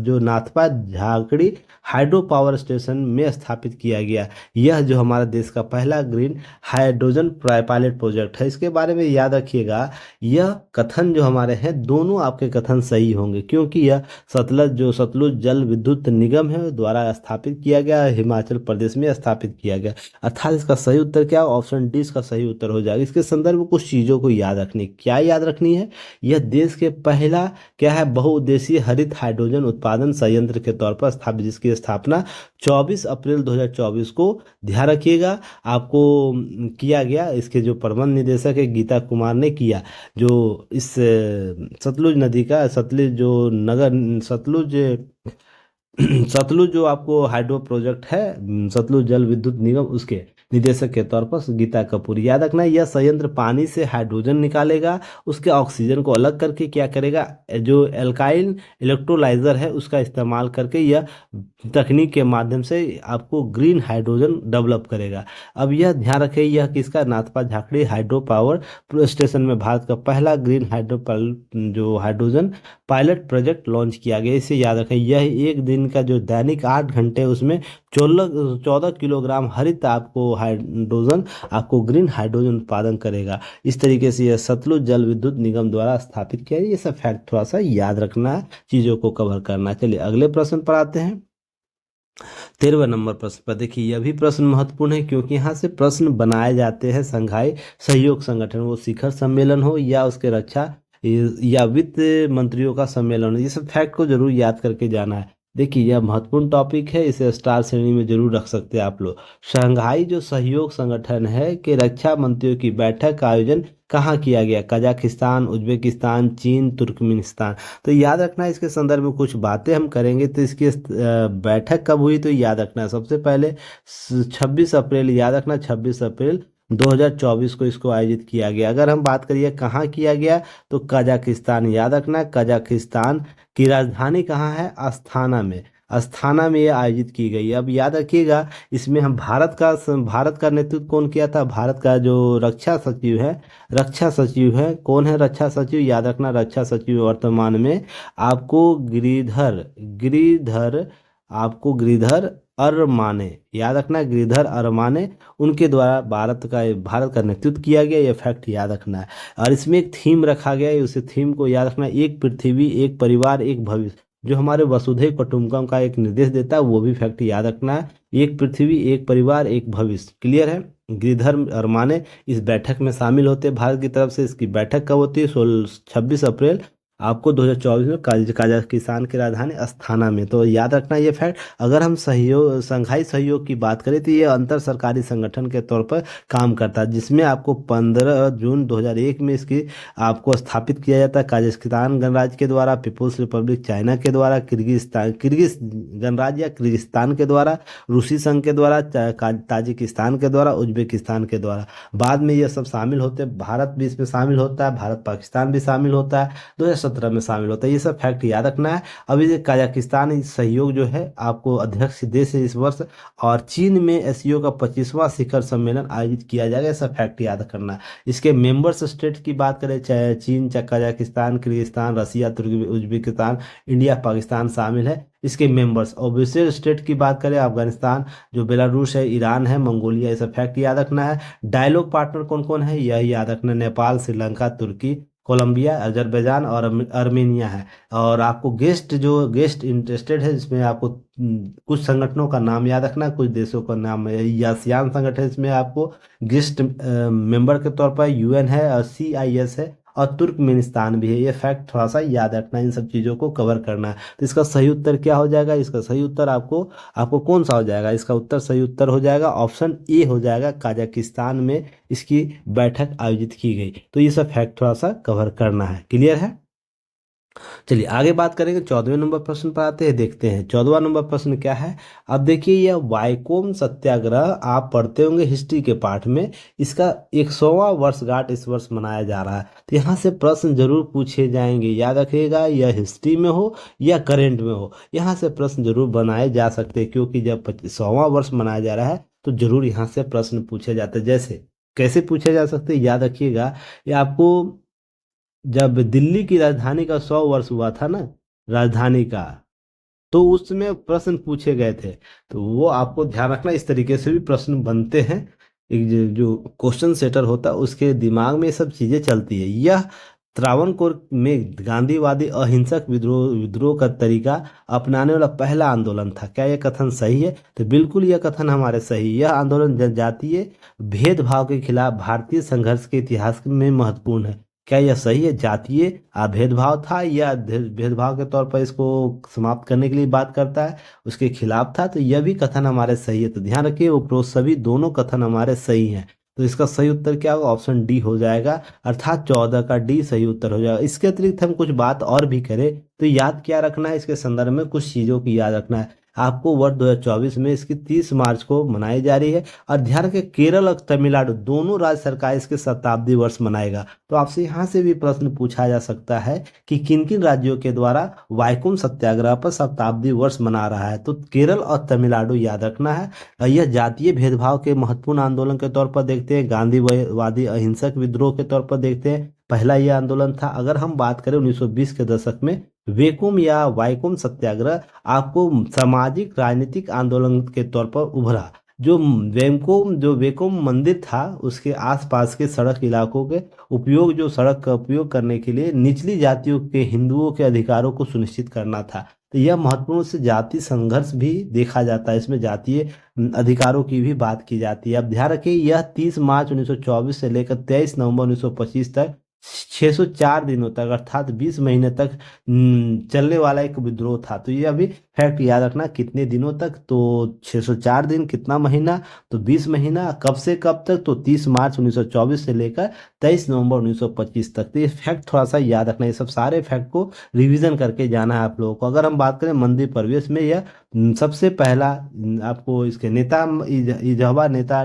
जो Nathpa Jhakri hydro power station में स्थापित किया गया। यह जो हमारा देश का पहला ग्रीन हाइड्रोजन पायलट प्रोजेक्ट है। इसके बारे में याद रखिएगा, यह कथन जो हमारे हैं, दोनों आपके कथन सही होंगे, क्योंकि यह सतलुज जल विद्युत निगम है द्वारा स्थापित किया गया, हिमाचल प्रदेश में स्थापित किया गया। अर्थात इसका सही उत्तर क्या, ऑप्शन डी इसका सही उत्तर हो जाएगा। इसके संदर्भ में कुछ चीज़ों को याद रखनी, क्या याद रखनी है, यह देश के पहला क्या है, बहुउद्देशीय हरित हाइड्रोजन उत्पादन संयंत्र के तौर पर स्थापित, जिसकी स्थापना 24 अप्रैल 2024 को, ध्यान रखिएगा, आपको किया गया। इसके जो प्रबंध निदेशक है गीता कुमार ने किया, जो इस सतलुज नदी का, सतलुज जो नगर सतलुज सतलुज जो आपको हाइड्रो प्रोजेक्ट है, सतलुज जल विद्युत निगम, उसके निदेशक के तौर पर गीता कपूर। याद रखना, यह संयंत्र पानी से हाइड्रोजन निकालेगा, उसके ऑक्सीजन को अलग करके क्या करेगा, जो एल्काइल इलेक्ट्रोलाइजर है उसका इस्तेमाल करके यह तकनीक के माध्यम से आपको ग्रीन हाइड्रोजन डेवलप करेगा। अब यह ध्यान रखें, यह किसका, Nathpa Jhakri hydro power station में भारत का पहला ग्रीन जो हाइड्रोजन पायलट प्रोजेक्ट लॉन्च किया गया। इसे याद रखें, यह एक दिन का जो दैनिक 8 घंटे, उसमें 14 किलोग्राम हरित आपको ग्रीन हाइड्रोजन उत्पादन करेगा। इस तरीके से यह सतलुज जल विद्युत निगम द्वारा स्थापित किया है। ये सब फैक्ट थोड़ा सा याद रखना है, चीज़ों को कवर करना है। चलिए अगले प्रश्न पर आते हैं। 13वें नंबर प्रश्न पर देखिए, यह भी प्रश्न महत्वपूर्ण है, क्योंकि यहाँ से प्रश्न बनाए जाते हैं संघाई सहयोग संगठन, वो शिखर सम्मेलन हो या उसके रक्षा या वित्त मंत्रियों का सम्मेलन हो, ये सब फैक्ट को जरूर याद करके जाना है। देखिए यह महत्वपूर्ण टॉपिक है, इसे स्टार श्रेणी में जरूर रख सकते हैं आप लोग। शंघाई जो सहयोग संगठन है कि रक्षा मंत्रियों की बैठक का आयोजन कहाँ किया गया, कजाकिस्तान, उज्बेकिस्तान, चीन, तुर्कमेनिस्तान। तो याद रखना है, इसके संदर्भ में कुछ बातें हम करेंगे। तो इसकी बैठक कब हुई, तो याद रखना है सबसे पहले 26 अप्रैल, याद रखना 26 अप्रैल 2024 को इसको आयोजित किया गया। अगर हम बात करिए कहाँ किया गया, तो कजाकिस्तान, याद रखना है कजाकिस्तान की राजधानी कहाँ है, अस्थाना में, अस्थाना में ये आयोजित की गई। अब याद रखिएगा, इसमें हम भारत का नेतृत्व कौन किया था, भारत का जो रक्षा सचिव है कौन है, रक्षा सचिव, याद रखना रक्षा सचिव वर्तमान में आपको गिरिधर अरमाने, याद रखना गिरिधर अरमाने, उनके द्वारा भारत का नेतृत्व किया गया। यह फैक्ट याद रखना है। और इसमें एक थीम रखा गया है, उस थीम को याद रखना, एक पृथ्वी, एक परिवार, एक भविष्य। जो हमारे वसुधैव कुटुंबकम का एक निर्देश देता है, वो भी फैक्ट याद रखना है। एक पृथ्वी, एक परिवार, एक भविष्य, क्लियर है। गिरधर अरमाने इस बैठक में शामिल होते हैं भारत की तरफ से। इसकी बैठक कब होती है? 26 अप्रैल आपको 2024 में काजाकिस्तान की राजधानी अस्थाना में। तो याद रखना ये फैक्ट। अगर हम सहयोग, संघाई सहयोग की बात करें तो ये अंतर सरकारी संगठन के तौर पर काम करता है, जिसमें आपको 15 जून 2001 में इसकी आपको स्थापित किया जाता है काजाकिस्तान गणराज्य के द्वारा, पीपुल्स रिपब्लिक चाइना के द्वारा, किर्गिज गणराज्य या किर्गिस्तान के द्वारा, रूसी संघ के द्वारा, ताजिकिस्तान के द्वारा, उज्बेकिस्तान के द्वारा। बाद में ये सब शामिल होते हैं, भारत भी इसमें शामिल होता है, भारत पाकिस्तान भी शामिल होता है, 2017 में शामिल होता है। ये सब फैक्ट याद रखना है। अभी ये काजाकिस्तान सहयोग जो है आपको अध्यक्ष देश है इस वर्ष, और चीन में एससीओ का 25वां शिखर सम्मेलन आयोजित किया जाएगा। ये सब फैक्ट याद करना है। इसके मेंबर्स स्टेट की बात करें, चाहे चीन, चाहे काजाकिस्तान, किर्गिस्तान, रसिया, तुर्की, उज्बेकिस्तान, इंडिया, पाकिस्तान शामिल है इसके मेंबर्स। और विशेष स्टेट की बात करें, अफगानिस्तान, जो बेलारूस है, ईरान है, मंगोलिया, ये सब फैक्ट याद रखना है। डायलॉग पार्टनर कौन कौन है यह याद रखना, नेपाल, श्रीलंका, तुर्की, कोलंबिया, अजरबैजान और अर्मेनिया है। और आपको गेस्ट इंटरेस्टेड है, इसमें आपको कुछ संगठनों का नाम याद रखना, कुछ देशों का नाम है। आसियान संगठन इसमें आपको गेस्ट मेंबर के तौर पर यूएन है, और CIS है, और तुर्कमेनिस्तान भी है। ये फैक्ट थोड़ा सा याद रखना, इन सब चीज़ों को कवर करना है। तो इसका सही उत्तर क्या हो जाएगा? इसका सही उत्तर आपको आपको कौन सा हो जाएगा? इसका उत्तर, सही उत्तर हो जाएगा ऑप्शन ए हो जाएगा, काजाकिस्तान में इसकी बैठक आयोजित की गई। तो ये सब फैक्ट थोड़ा सा कवर करना है, क्लियर है। चलिए आगे बात करेंगे, 14वें नंबर प्रश्न पर आते हैं, देखते हैं 14वां नंबर प्रश्न क्या है। अब देखिए, यह वाइकोम सत्याग्रह आप पढ़ते होंगे हिस्ट्री के पाठ में। इसका 100वां वर्षगांठ इस वर्ष मनाया जा रहा है। तो यहाँ से प्रश्न जरूर पूछे जाएंगे, याद रखिएगा, यह हिस्ट्री में हो या करेंट में हो, यहाँ से प्रश्न जरूर बनाए जा सकते हैं, क्योंकि जब 100वां वर्ष मनाया जा रहा है तो जरूर यहाँ से प्रश्न पूछे जाते हैं। जैसे कैसे पूछे जा सकते हैं, याद रखिएगा। ये आपको जब दिल्ली की राजधानी का 100 वर्ष हुआ था ना, राजधानी का, तो उसमें प्रश्न पूछे गए थे। तो वो आपको ध्यान रखना, इस तरीके से भी प्रश्न बनते हैं। एक जो क्वेश्चन सेटर होता है उसके दिमाग में ये सब चीजें चलती है। यह त्रावणकोर में गांधीवादी अहिंसक विद्रोह विद्रोह का तरीका अपनाने वाला पहला आंदोलन था। क्या यह कथन सही है? तो बिल्कुल यह कथन हमारे सही। यह आंदोलन जनजातीय भेदभाव के खिलाफ भारतीय संघर्ष के इतिहास में महत्वपूर्ण है। क्या यह सही है? जातीय भेदभाव था, या भेदभाव के तौर पर इसको समाप्त करने के लिए बात करता है, उसके खिलाफ था? तो यह भी कथन हमारे सही है। तो ध्यान रखिए, उपरोक्त सभी दोनों कथन हमारे सही हैं। तो इसका सही उत्तर क्या होगा? ऑप्शन डी हो जाएगा, अर्थात 14 का डी सही उत्तर हो जाएगा। इसके अतिरिक्त हम कुछ बात और भी करें तो याद क्या रखना है, इसके संदर्भ में कुछ चीज़ों की याद रखना है आपको। वर्ष 2024 में इसकी 30 मार्च को मनाई जा रही है। और ध्यान रखें, केरल और तमिलनाडु दोनों राज्य सरकार इसके शताब्दी वर्ष मनाएगा। तो आपसे यहाँ से भी प्रश्न पूछा जा सकता है कि किन किन राज्यों के द्वारा वाइकोम सत्याग्रह पर शताब्दी वर्ष मना रहा है। तो केरल और तमिलनाडु याद रखना है। और यह जातीय भेदभाव के महत्वपूर्ण आंदोलन के तौर पर देखते हैं, गांधीवादी अहिंसक विद्रोह के तौर पर देखते हैं, पहला यह आंदोलन था। अगर हम बात करें 1920 के दशक में, वेकुम या वाइकोम सत्याग्रह आपको सामाजिक राजनीतिक आंदोलन के तौर पर उभरा। जो वेकुम मंदिर था उसके आसपास के सड़क इलाकों के उपयोग, जो सड़क का उपयोग करने के लिए निचली जातियों के हिंदुओं के अधिकारों को सुनिश्चित करना था। तो यह महत्वपूर्ण से जाति संघर्ष भी देखा जाता है, इसमें जातीय अधिकारों की भी बात की जाती है। अब ध्यान रखिए, यह 30 मार्च 1924 से लेकर 23 नवंबर 1925 तक 604 दिनों तक, अर्थात 20 महीने तक चलने वाला एक विद्रोह था। तो ये अभी फैक्ट याद रखना, कितने दिनों तक? तो 604 दिन, कितना महीना? तो 20 महीना। कब से कब तक? तो 30 मार्च 1924 से लेकर 23 नवंबर 1925 तक। तो ये फैक्ट थोड़ा सा याद रखना, ये सब सारे फैक्ट को रिवीजन करके जाना है आप लोगों को। अगर हम बात करें मंदिर प्रवेश में, यह सबसे पहला आपको इसके नेता इजहबा नेता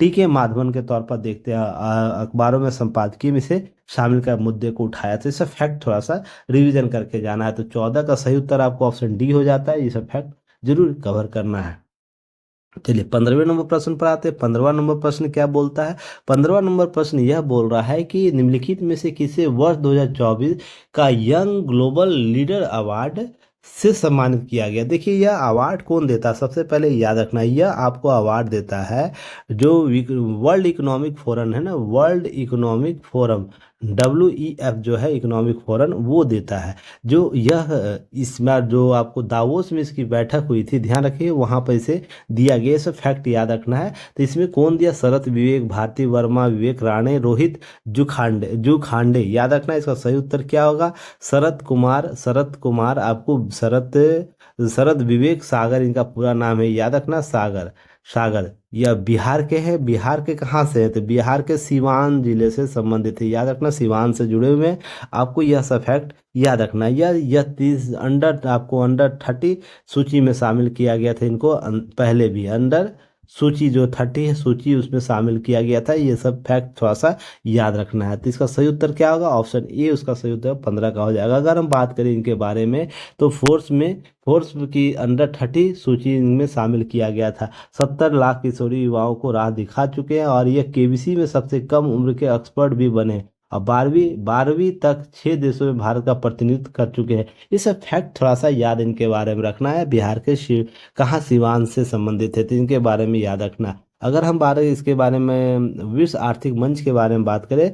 टीके माधवन के तौर पर देखते हैं, अखबारों में संपादकीय में से शामिल कर मुद्दे को उठाया। तो इसे फैक्ट थोड़ा सा रिवीजन करके जाना है। तो 14 का सही उत्तर आपको ऑप्शन डी हो जाता है। ये सब फैक्ट जरूर कवर करना है। चलिए 15वें नंबर प्रश्न पर आते हैं। 15वां नंबर प्रश्न क्या बोलता है? 15वां नंबर प्रश्न यह बोल रहा है कि निम्नलिखित में से किसे वर्ष 2024 का यंग ग्लोबल लीडर अवार्ड से सम्मानित किया गया? देखिए, यह अवार्ड कौन देता है? सबसे पहले याद रखना, यह आपको अवार्ड देता है जो वर्ल्ड इकोनॉमिक फोरम है ना, वर्ल्ड इकोनॉमिक फोरम, WEF जो है इकोनॉमिक फोरम वो देता है। जो यह इसमें जो आपको दावोस में इसकी बैठक हुई थी, ध्यान रखिए वहाँ पर इसे दिया गया, इसे फैक्ट याद रखना है। तो इसमें कौन दिया, शरत विवेक, भारती वर्मा, विवेक राणे, रोहित जुखांडे याद रखना है। इसका सही उत्तर क्या होगा, शरत कुमार आपको शरद विवेक सागर इनका पूरा नाम है, याद रखना, सागर। यह बिहार के हैं, बिहार के कहाँ से है, तो बिहार के सिवान जिले से संबंधित है, याद रखना, सिवान से जुड़े हुए हैं। आपको यह सब फैक्ट याद रखना है। यह 30 अंडर 30 सूची में शामिल किया गया था इनको, पहले भी अंडर सूची जो 30 है सूची, उसमें शामिल किया गया था। ये सब फैक्ट थोड़ा सा याद रखना है। तो इसका सही उत्तर क्या होगा, ऑप्शन ए उसका सही उत्तर 15 का हो जाएगा। अगर हम बात करें इनके बारे में, तो फोर्स की अंडर 30 सूची में शामिल किया गया था। 70 लाख किशोरी युवाओं को राह दिखा चुके हैं, और ये केबीसी में सबसे कम उम्र के एक्सपर्ट भी बने, और 12वीं तक 6 देशों में भारत का प्रतिनिधित्व कर चुके हैं। ये सब फैक्ट थोड़ा सा याद इनके बारे में रखना है। बिहार के कहाँ, सिवान से संबंधित है, तो इनके बारे में याद रखना। अगर हम बात इसके बारे में विश्व आर्थिक मंच के बारे में बात करें,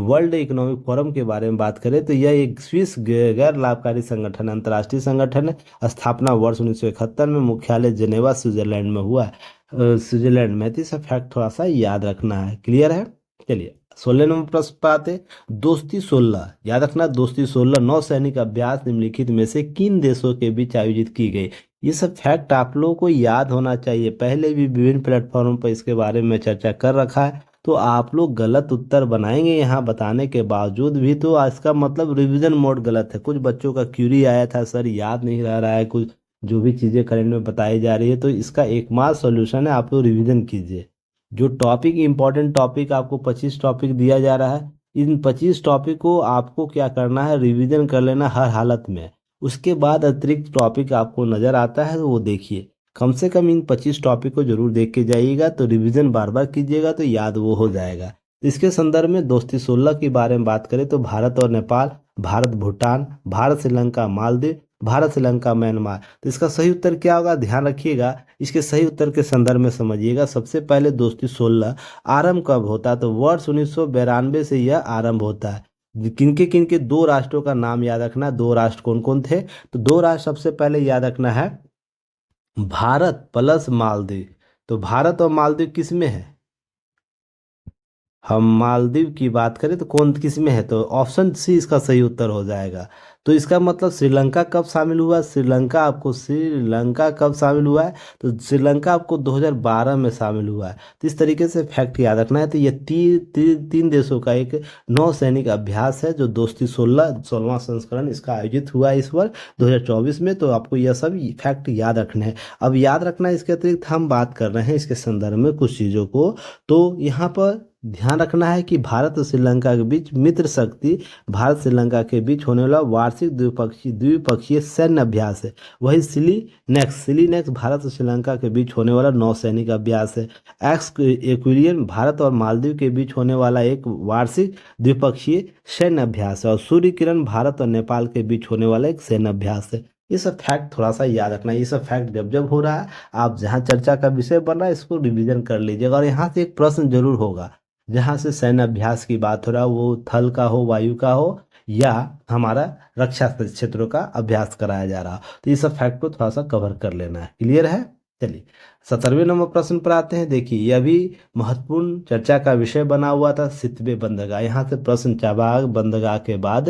वर्ल्ड इकोनॉमिक फोरम के बारे में बात करें, तो यह एक स्विस गैर लाभकारी संगठन, अंतर्राष्ट्रीय संगठन है। स्थापना वर्ष 1971 में, मुख्यालय जेनेवा स्विट्जरलैंड में हुआ, स्विट्जरलैंड में। तो इसका फैक्ट थोड़ा सा याद रखना है। क्लियर है। चलिए 16 नंबर प्रश्न पर आते, दोस्ती 16 याद रखना, दोस्ती 16 नौसैनिक अभ्यास निम्नलिखित में से किन देशों के बीच आयोजित की गई। ये सब फैक्ट आप लोगों को याद होना चाहिए, पहले भी विभिन्न प्लेटफॉर्म पर इसके बारे में चर्चा कर रखा है। तो आप लोग गलत उत्तर बनाएंगे यहाँ बताने के बावजूद भी, तो इसका मतलब रिवीजन मोड गलत है। कुछ बच्चों का क्यूरी आया था, सर याद नहीं रह रहा है कुछ, जो भी चीज़ें करंट में बताई जा रही है। तो इसका एकमात्र सॉल्यूशन है, आप लोग रिवीजन कीजिए। जो टॉपिक, इंपॉर्टेंट टॉपिक आपको 25 टॉपिक दिया जा रहा है, इन 25 टॉपिक को आपको क्या करना है, रिवीजन कर लेना हर हालत में। उसके बाद अतिरिक्त टॉपिक आपको नज़र आता है तो वो देखिए, कम से कम इन 25 टॉपिक को जरूर देख के जाइएगा, तो रिवीजन बार बार कीजिएगा तो याद वो हो जाएगा। इसके संदर्भ में दोस्ती 16 के बारे में बात करें, तो भारत और नेपाल, भारत भूटान, भारत श्रीलंका मालदीव, भारत श्रीलंका म्यांमार। तो इसका सही उत्तर क्या होगा, ध्यान रखिएगा, इसके सही उत्तर के संदर्भ में समझिएगा। सबसे पहले दोस्ती 16 आरंभ कब होता है, तो वर्ष 1992 से यह आरंभ होता है। किनके दो राष्ट्रों का नाम याद रखना, दो राष्ट्र कौन कौन थे, तो दो राष्ट्र सबसे पहले याद रखना है, भारत प्लस मालदीव। तो भारत और मालदीव किस में है, हम मालदीव की बात करें तो कौन किस में है, तो ऑप्शन सी इसका सही उत्तर हो जाएगा। तो इसका मतलब श्रीलंका कब शामिल हुआ, श्रीलंका कब शामिल हुआ है, तो श्रीलंका आपको 2012 में शामिल हुआ है। तो इस तरीके से फैक्ट याद रखना है। तो ये तीन देशों का एक नौसैनिक अभ्यास है, जो दोस्ती 16वां संस्करण इसका आयोजित हुआ है इस वर्ष 2024 में। तो आपको यह सब फैक्ट याद रखने हैं। अब याद रखना है, इसके अतिरिक्त हम बात कर रहे हैं इसके संदर्भ में कुछ चीज़ों को। तो यहाँ पर ध्यान रखना है कि भारत और श्रीलंका के बीच मित्र शक्ति, भारत श्रीलंका के बीच होने वाला वार्षिक द्विपक्षीय सैन्य अभ्यास है। वही सिलीनेक्स भारत और श्रीलंका के बीच होने वाला नौसैनिक अभ्यास है। एक्स एक्विलियन भारत और मालदीव के बीच होने वाला एक वार्षिक द्विपक्षीय सैन्य अभ्यास है। और सूर्य किरण भारत और नेपाल के बीच होने वाला एक सैन्य अभ्यास है। ये सब फैक्ट थोड़ा सा याद रखना है। ये सब फैक्ट जब जब हो रहा है, आप जहाँ चर्चा का विषय बन रहा है, इसको रिवीजन कर लीजिएगा। और यहाँ से एक प्रश्न जरूर होगा, जहाँ से सैन्य अभ्यास की बात हो रहा है, वो थल का हो, वायु का हो, या हमारा रक्षा क्षेत्रों का अभ्यास कराया जा रहा हो। तो ये सब फैक्ट को थोड़ा सा कवर कर लेना है। क्लियर है। चलिए 17वें नंबर प्रश्न पर आते हैं। देखिए यह भी महत्वपूर्ण चर्चा का विषय बना हुआ था, सितवे बंदरगाह। यहाँ से प्रश्न, चाबाग बंदरगाह के बाद,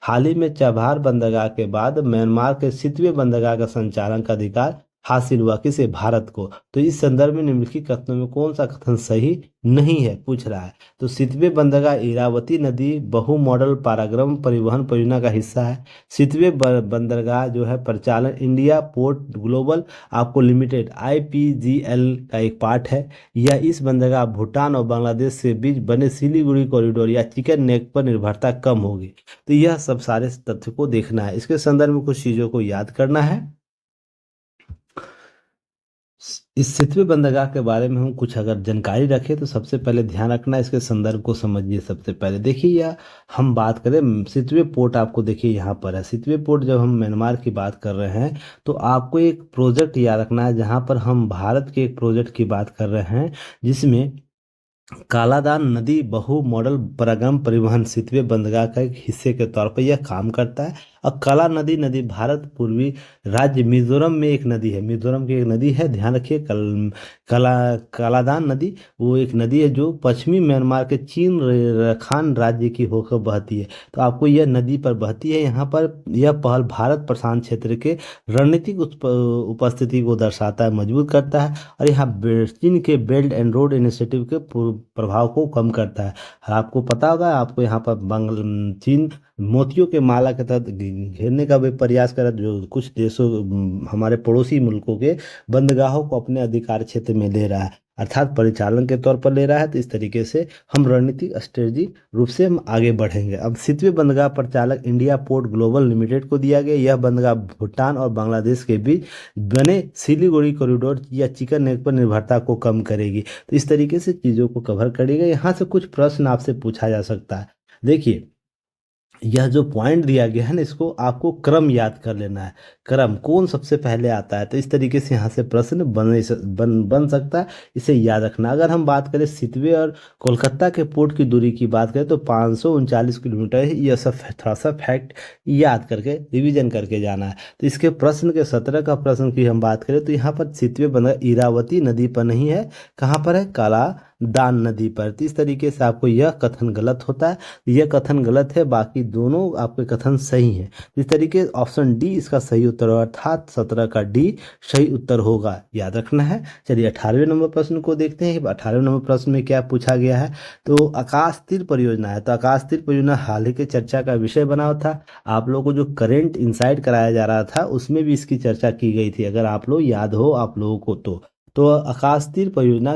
हाल ही में चाबार बंदरगाह के बाद म्यांमार के सितवे बंदरगाह का संचालन का अधिकार हासिल हुआ किसे, भारत को। तो इस संदर्भ में निम्नलिखित कथनों में कौन सा कथन सही नहीं है, पूछ रहा है। तो सितवे बंदरगाह इरावती नदी बहु मॉडल पारागम परिवहन परियोजना का हिस्सा है। सितवे बंदरगाह जो है परिचालन इंडिया पोर्ट ग्लोबल आपको लिमिटेड IPGL का एक पार्ट है। यह इस बंदरगाह भूटान और बांग्लादेश के बीच बने सिलीगुड़ी कॉरिडोर या चिकन नेक पर निर्भरता कम होगी। तो यह सब सारे तथ्य को देखना है। इसके संदर्भ में कुछ चीज़ों को याद करना है। इस सितवे बंदरगाह के बारे में हम कुछ अगर जानकारी रखें, तो सबसे पहले ध्यान रखना, इसके संदर्भ को समझिए। सबसे पहले देखिए, या हम बात करें सितवे पोर्ट, आपको देखिए यहाँ पर है सितवे पोर्ट। जब हम म्यांमार की बात कर रहे हैं, तो आपको एक प्रोजेक्ट याद रखना है, जहाँ पर हम भारत के एक प्रोजेक्ट की बात कर रहे हैं, जिसमें कालादान नदी बहु मॉडल परागम परिवहन सेतुवे बंदरगाह का एक हिस्से के तौर पर यह काम करता है। और काला नदी नदी भारत पूर्वी राज्य मिजोरम में एक नदी है, मिजोरम की एक नदी है, ध्यान रखिए। कालादान नदी वो एक नदी है जो पश्चिमी म्यांमार के चीन रखान राज्य की होकर बहती है। तो आपको यह नदी पर बहती है यहाँ पर। यह पहल भारत प्रशांत क्षेत्र के रणनीतिक उपस्थिति को दर्शाता है, मजबूत करता है। और यहाँ चीन के बेल्ट एंड रोड इनिशिएटिव के प्रभाव को कम करता है। आपको पता होगा, आपको यहाँ पर चीन मोतियों के माला के तहत घेरने का भी प्रयास कर रहा है, जो कुछ देशों हमारे पड़ोसी मुल्कों के बंदरगाहों को अपने अधिकार क्षेत्र में ले रहा है, अर्थात परिचालन के तौर पर ले रहा है। तो इस तरीके से हम रणनीतिक स्ट्रेटजी रूप से हम आगे बढ़ेंगे। अब सितवे बंदरगाह प्रचालक इंडिया पोर्ट ग्लोबल लिमिटेड को दिया गया। यह बंदरगाह भूटान और बांग्लादेश के बीच बने सिलीगुड़ी कॉरिडोर या चिकन नेक पर निर्भरता को कम करेगी। तो इस तरीके से चीज़ों को कवर करेगा। यहाँ से कुछ प्रश्न आपसे पूछा जा सकता है। देखिए, यह जो पॉइंट दिया गया है ना, इसको आपको क्रम याद कर लेना है। क्रम कौन सबसे पहले आता है, तो इस तरीके से यहाँ से प्रश्न बन सकता है, इसे याद रखना। अगर हम बात करें सितवे और कोलकाता के पोर्ट की दूरी की बात करें तो 539 किलोमीटर है। यह सब थोड़ा सा फैक्ट याद करके रिवीजन करके जाना है। तो इसके प्रश्न के 17 का प्रश्न की हम बात करें तो यहाँ पर सितवे बंदर इरावती नदी पर नहीं है, कहाँ पर है, काला दान नदी पर। तो इस तरीके से आपको यह कथन गलत होता है, यह कथन गलत है, बाकी दोनों आपके कथन सही हैं। इस तरीके ऑप्शन डी इसका सही उत्तर होगा, अर्थात 17 का डी सही उत्तर होगा, याद रखना है। चलिए 18वें नंबर प्रश्न को देखते हैं। 18वें नंबर प्रश्न में क्या पूछा गया है, तो आकाश तीर परियोजना है। तो आकाश तीर परियोजना हाल ही के चर्चा का विषय बना हुआ था। आप लोगों को जो करेंट इंसाइट कराया जा रहा था उसमें भी इसकी चर्चा की गई थी, अगर आप लोग याद हो आप लोगों को तो आकाश तीर परियोजना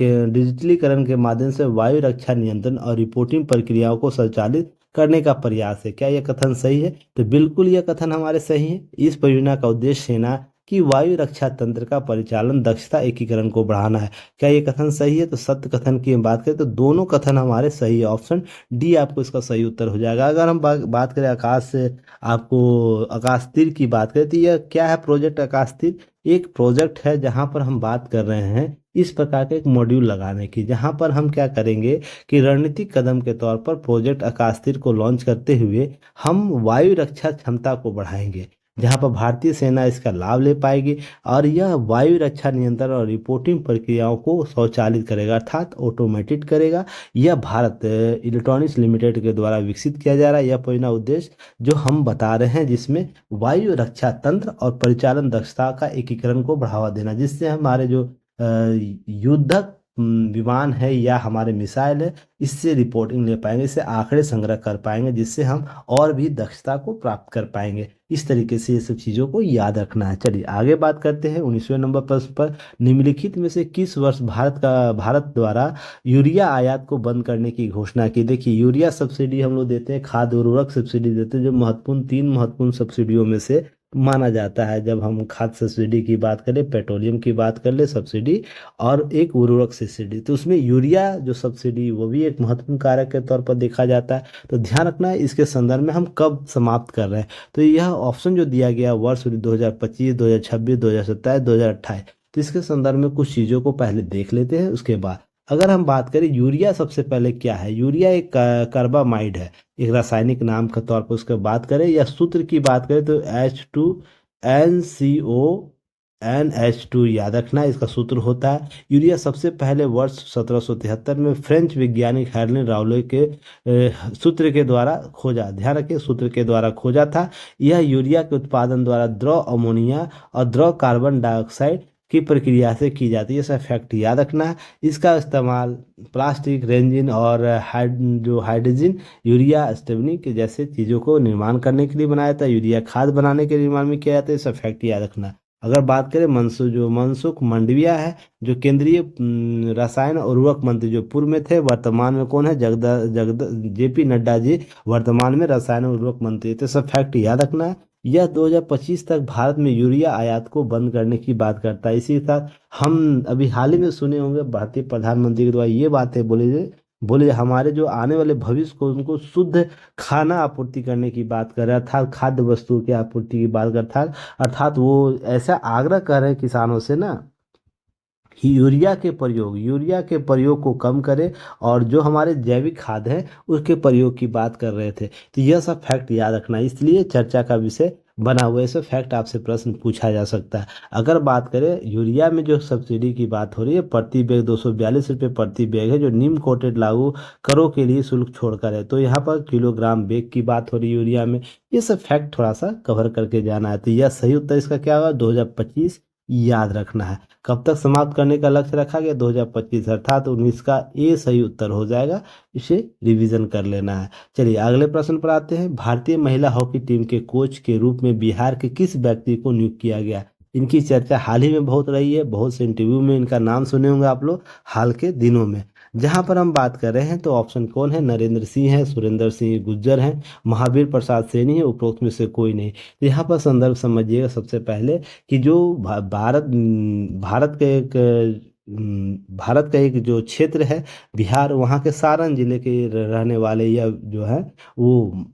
डिजिटलीकरण के माध्यम से वायु रक्षा नियंत्रण और रिपोर्टिंग प्रक्रियाओं को स्वचालित करने का प्रयास है। क्या यह कथन सही है, तो बिल्कुल यह कथन हमारे सही है। इस परियोजना का उद्देश्य सेना की वायु रक्षा तंत्र का परिचालन दक्षता एकीकरण को बढ़ाना है। क्या यह कथन सही है, तो सत्य कथन की हम बात करें तो दोनों कथन हमारे सही है। ऑप्शन डी आपको इसका सही उत्तर हो जाएगा। अगर हम बात करें आकाश से, आपको आकाश तीर की बात करें तो यह क्या है, प्रोजेक्ट आकाश तीर एक प्रोजेक्ट है जहां पर हम बात कर रहे हैं इस प्रकार का एक मॉड्यूल लगाने की, जहां पर हम क्या करेंगे कि रणनीतिक कदम के तौर पर प्रोजेक्ट आकाशतीर को लॉन्च करते हुए हम वायु रक्षा क्षमता को बढ़ाएंगे, जहां पर भारतीय सेना इसका लाभ ले पाएगी। और यह वायु रक्षा नियंत्रण और रिपोर्टिंग प्रक्रियाओं को स्वचालित करेगा, अर्थात ऑटोमेटेड करेगा। यह भारत इलेक्ट्रॉनिक्स लिमिटेड के द्वारा विकसित किया जा रहा है। यह परियोजना उद्देश्य जो हम बता रहे हैं, जिसमें वायु रक्षा तंत्र और परिचालन दक्षता का एकीकरण को बढ़ावा देना, जिससे हमारे जो युद्धक विमान है या हमारे मिसाइल है, इससे रिपोर्टिंग ले पाएंगे, इससे आंकड़े संग्रह कर पाएंगे, जिससे हम और भी दक्षता को प्राप्त कर पाएंगे। इस तरीके से ये सब चीज़ों को याद रखना है। चलिए आगे बात करते हैं 19वें नंबर प्रश्न पर। निम्नलिखित में से किस वर्ष भारत द्वारा यूरिया आयात को बंद करने की घोषणा की। देखिए, यूरिया सब्सिडी हम लोग देते हैं, खाद्य उर्वरक सब्सिडी देते हैं, जो महत्वपूर्ण 3 महत्वपूर्ण सब्सिडियों में से माना जाता है। जब हम खाद्य सब्सिडी की बात करें, पेट्रोलियम की बात कर ले सब्सिडी, और एक उर्वरक सब्सिडी, तो उसमें यूरिया जो सब्सिडी वो भी एक महत्वपूर्ण कारक के तौर पर देखा जाता है। तो ध्यान रखना है इसके संदर्भ में हम कब समाप्त कर रहे हैं। तो यह ऑप्शन जो दिया गया वर्ष 2025, 2026, 2027, 2028, तो इसके संदर्भ में कुछ चीज़ों को पहले देख लेते हैं। उसके बाद अगर हम बात करें यूरिया, सबसे पहले क्या है, यूरिया एक कार्बामाइड है, एक रासायनिक नाम के तौर पर उसके बात करें या सूत्र की बात करें तो H2NCO NH2, याद रखना इसका सूत्र होता है। यूरिया सबसे पहले वर्ष 1773 में फ्रेंच वैज्ञानिक हेरलिन राउले के सूत्र के द्वारा खोजा, ध्यान रखिए सूत्र के द्वारा खोजा था। यह यूरिया के उत्पादन द्वारा द्रव अमोनिया और द्रव कार्बन डाइऑक्साइड की प्रक्रिया से की जाती है, ऐसा फैक्ट याद रखना है। इसका इस्तेमाल प्लास्टिक रेंजिन और जो हाइड्रोजन यूरिया स्टेबनी के जैसे चीज़ों को निर्माण करने के लिए बनाया था। यूरिया खाद बनाने के निर्माण में किया जाता है, ऐसा फैक्ट याद रखना है। अगर बात करें मनसुख मंडविया है, जो केंद्रीय रसायन और उर्वरक मंत्री जो पूर्व में थे, वर्तमान में कौन है, JP नड्डा जी वर्तमान में रसायन और उर्वरक मंत्री थे, सब फैक्ट याद रखना है। यह 2025 तक भारत में यूरिया आयात को बंद करने की बात करता है। इसी के साथ हम अभी हाल ही में सुने होंगे भारतीय प्रधानमंत्री के द्वारा ये बातें बोले हमारे जो आने वाले भविष्य को उनको शुद्ध खाना आपूर्ति करने की बात कर रहा था, अर्थात खाद्य वस्तुओं की आपूर्ति की बात करता, अर्थात वो ऐसा आग्रह कर रहे हैं किसानों से ना यूरिया के प्रयोग को कम करें और जो हमारे जैविक खाद हैं उसके प्रयोग की बात कर रहे थे। तो यह सब फैक्ट याद रखना, इसलिए चर्चा का विषय बना हुआ है। ऐसे फैक्ट आपसे प्रश्न पूछा जा सकता है। अगर बात करें यूरिया में जो सब्सिडी की बात हो रही है, प्रति बैग 242 रुपये प्रति बैग है जो नीम कोटेड लागू करों के लिए शुल्क छोड़कर है। तो यहाँ पर किलोग्राम बैग की बात हो रही है यूरिया में। ये सब फैक्ट थोड़ा सा कवर करके जाना है। तो यह सही उत्तर इसका क्या होगा? 2025 याद रखना है। कब तक समाप्त करने का लक्ष्य रखा गया? 2025, अर्थात 19 का ए सही उत्तर हो जाएगा। इसे रिवीजन कर लेना है। चलिए अगले प्रश्न पर आते हैं। भारतीय महिला हॉकी टीम के कोच के रूप में बिहार के किस व्यक्ति को नियुक्त किया गया? इनकी चर्चा हाल ही में बहुत रही है, बहुत से इंटरव्यू में इनका नाम सुने होंगे आप लोग हाल के दिनों में। जहां पर हम बात कर रहे हैं तो ऑप्शन कौन है? नरेंद्र सिंह है, सुरेंद्र सिंह गुज्जर हैं, महावीर प्रसाद सैनी है, उपरोक्त में से कोई नहीं। तो यहाँ पर संदर्भ समझिएगा सबसे पहले कि जो भारत का एक जो क्षेत्र है बिहार, वहाँ के सारण जिले के रहने वाले या जो है वो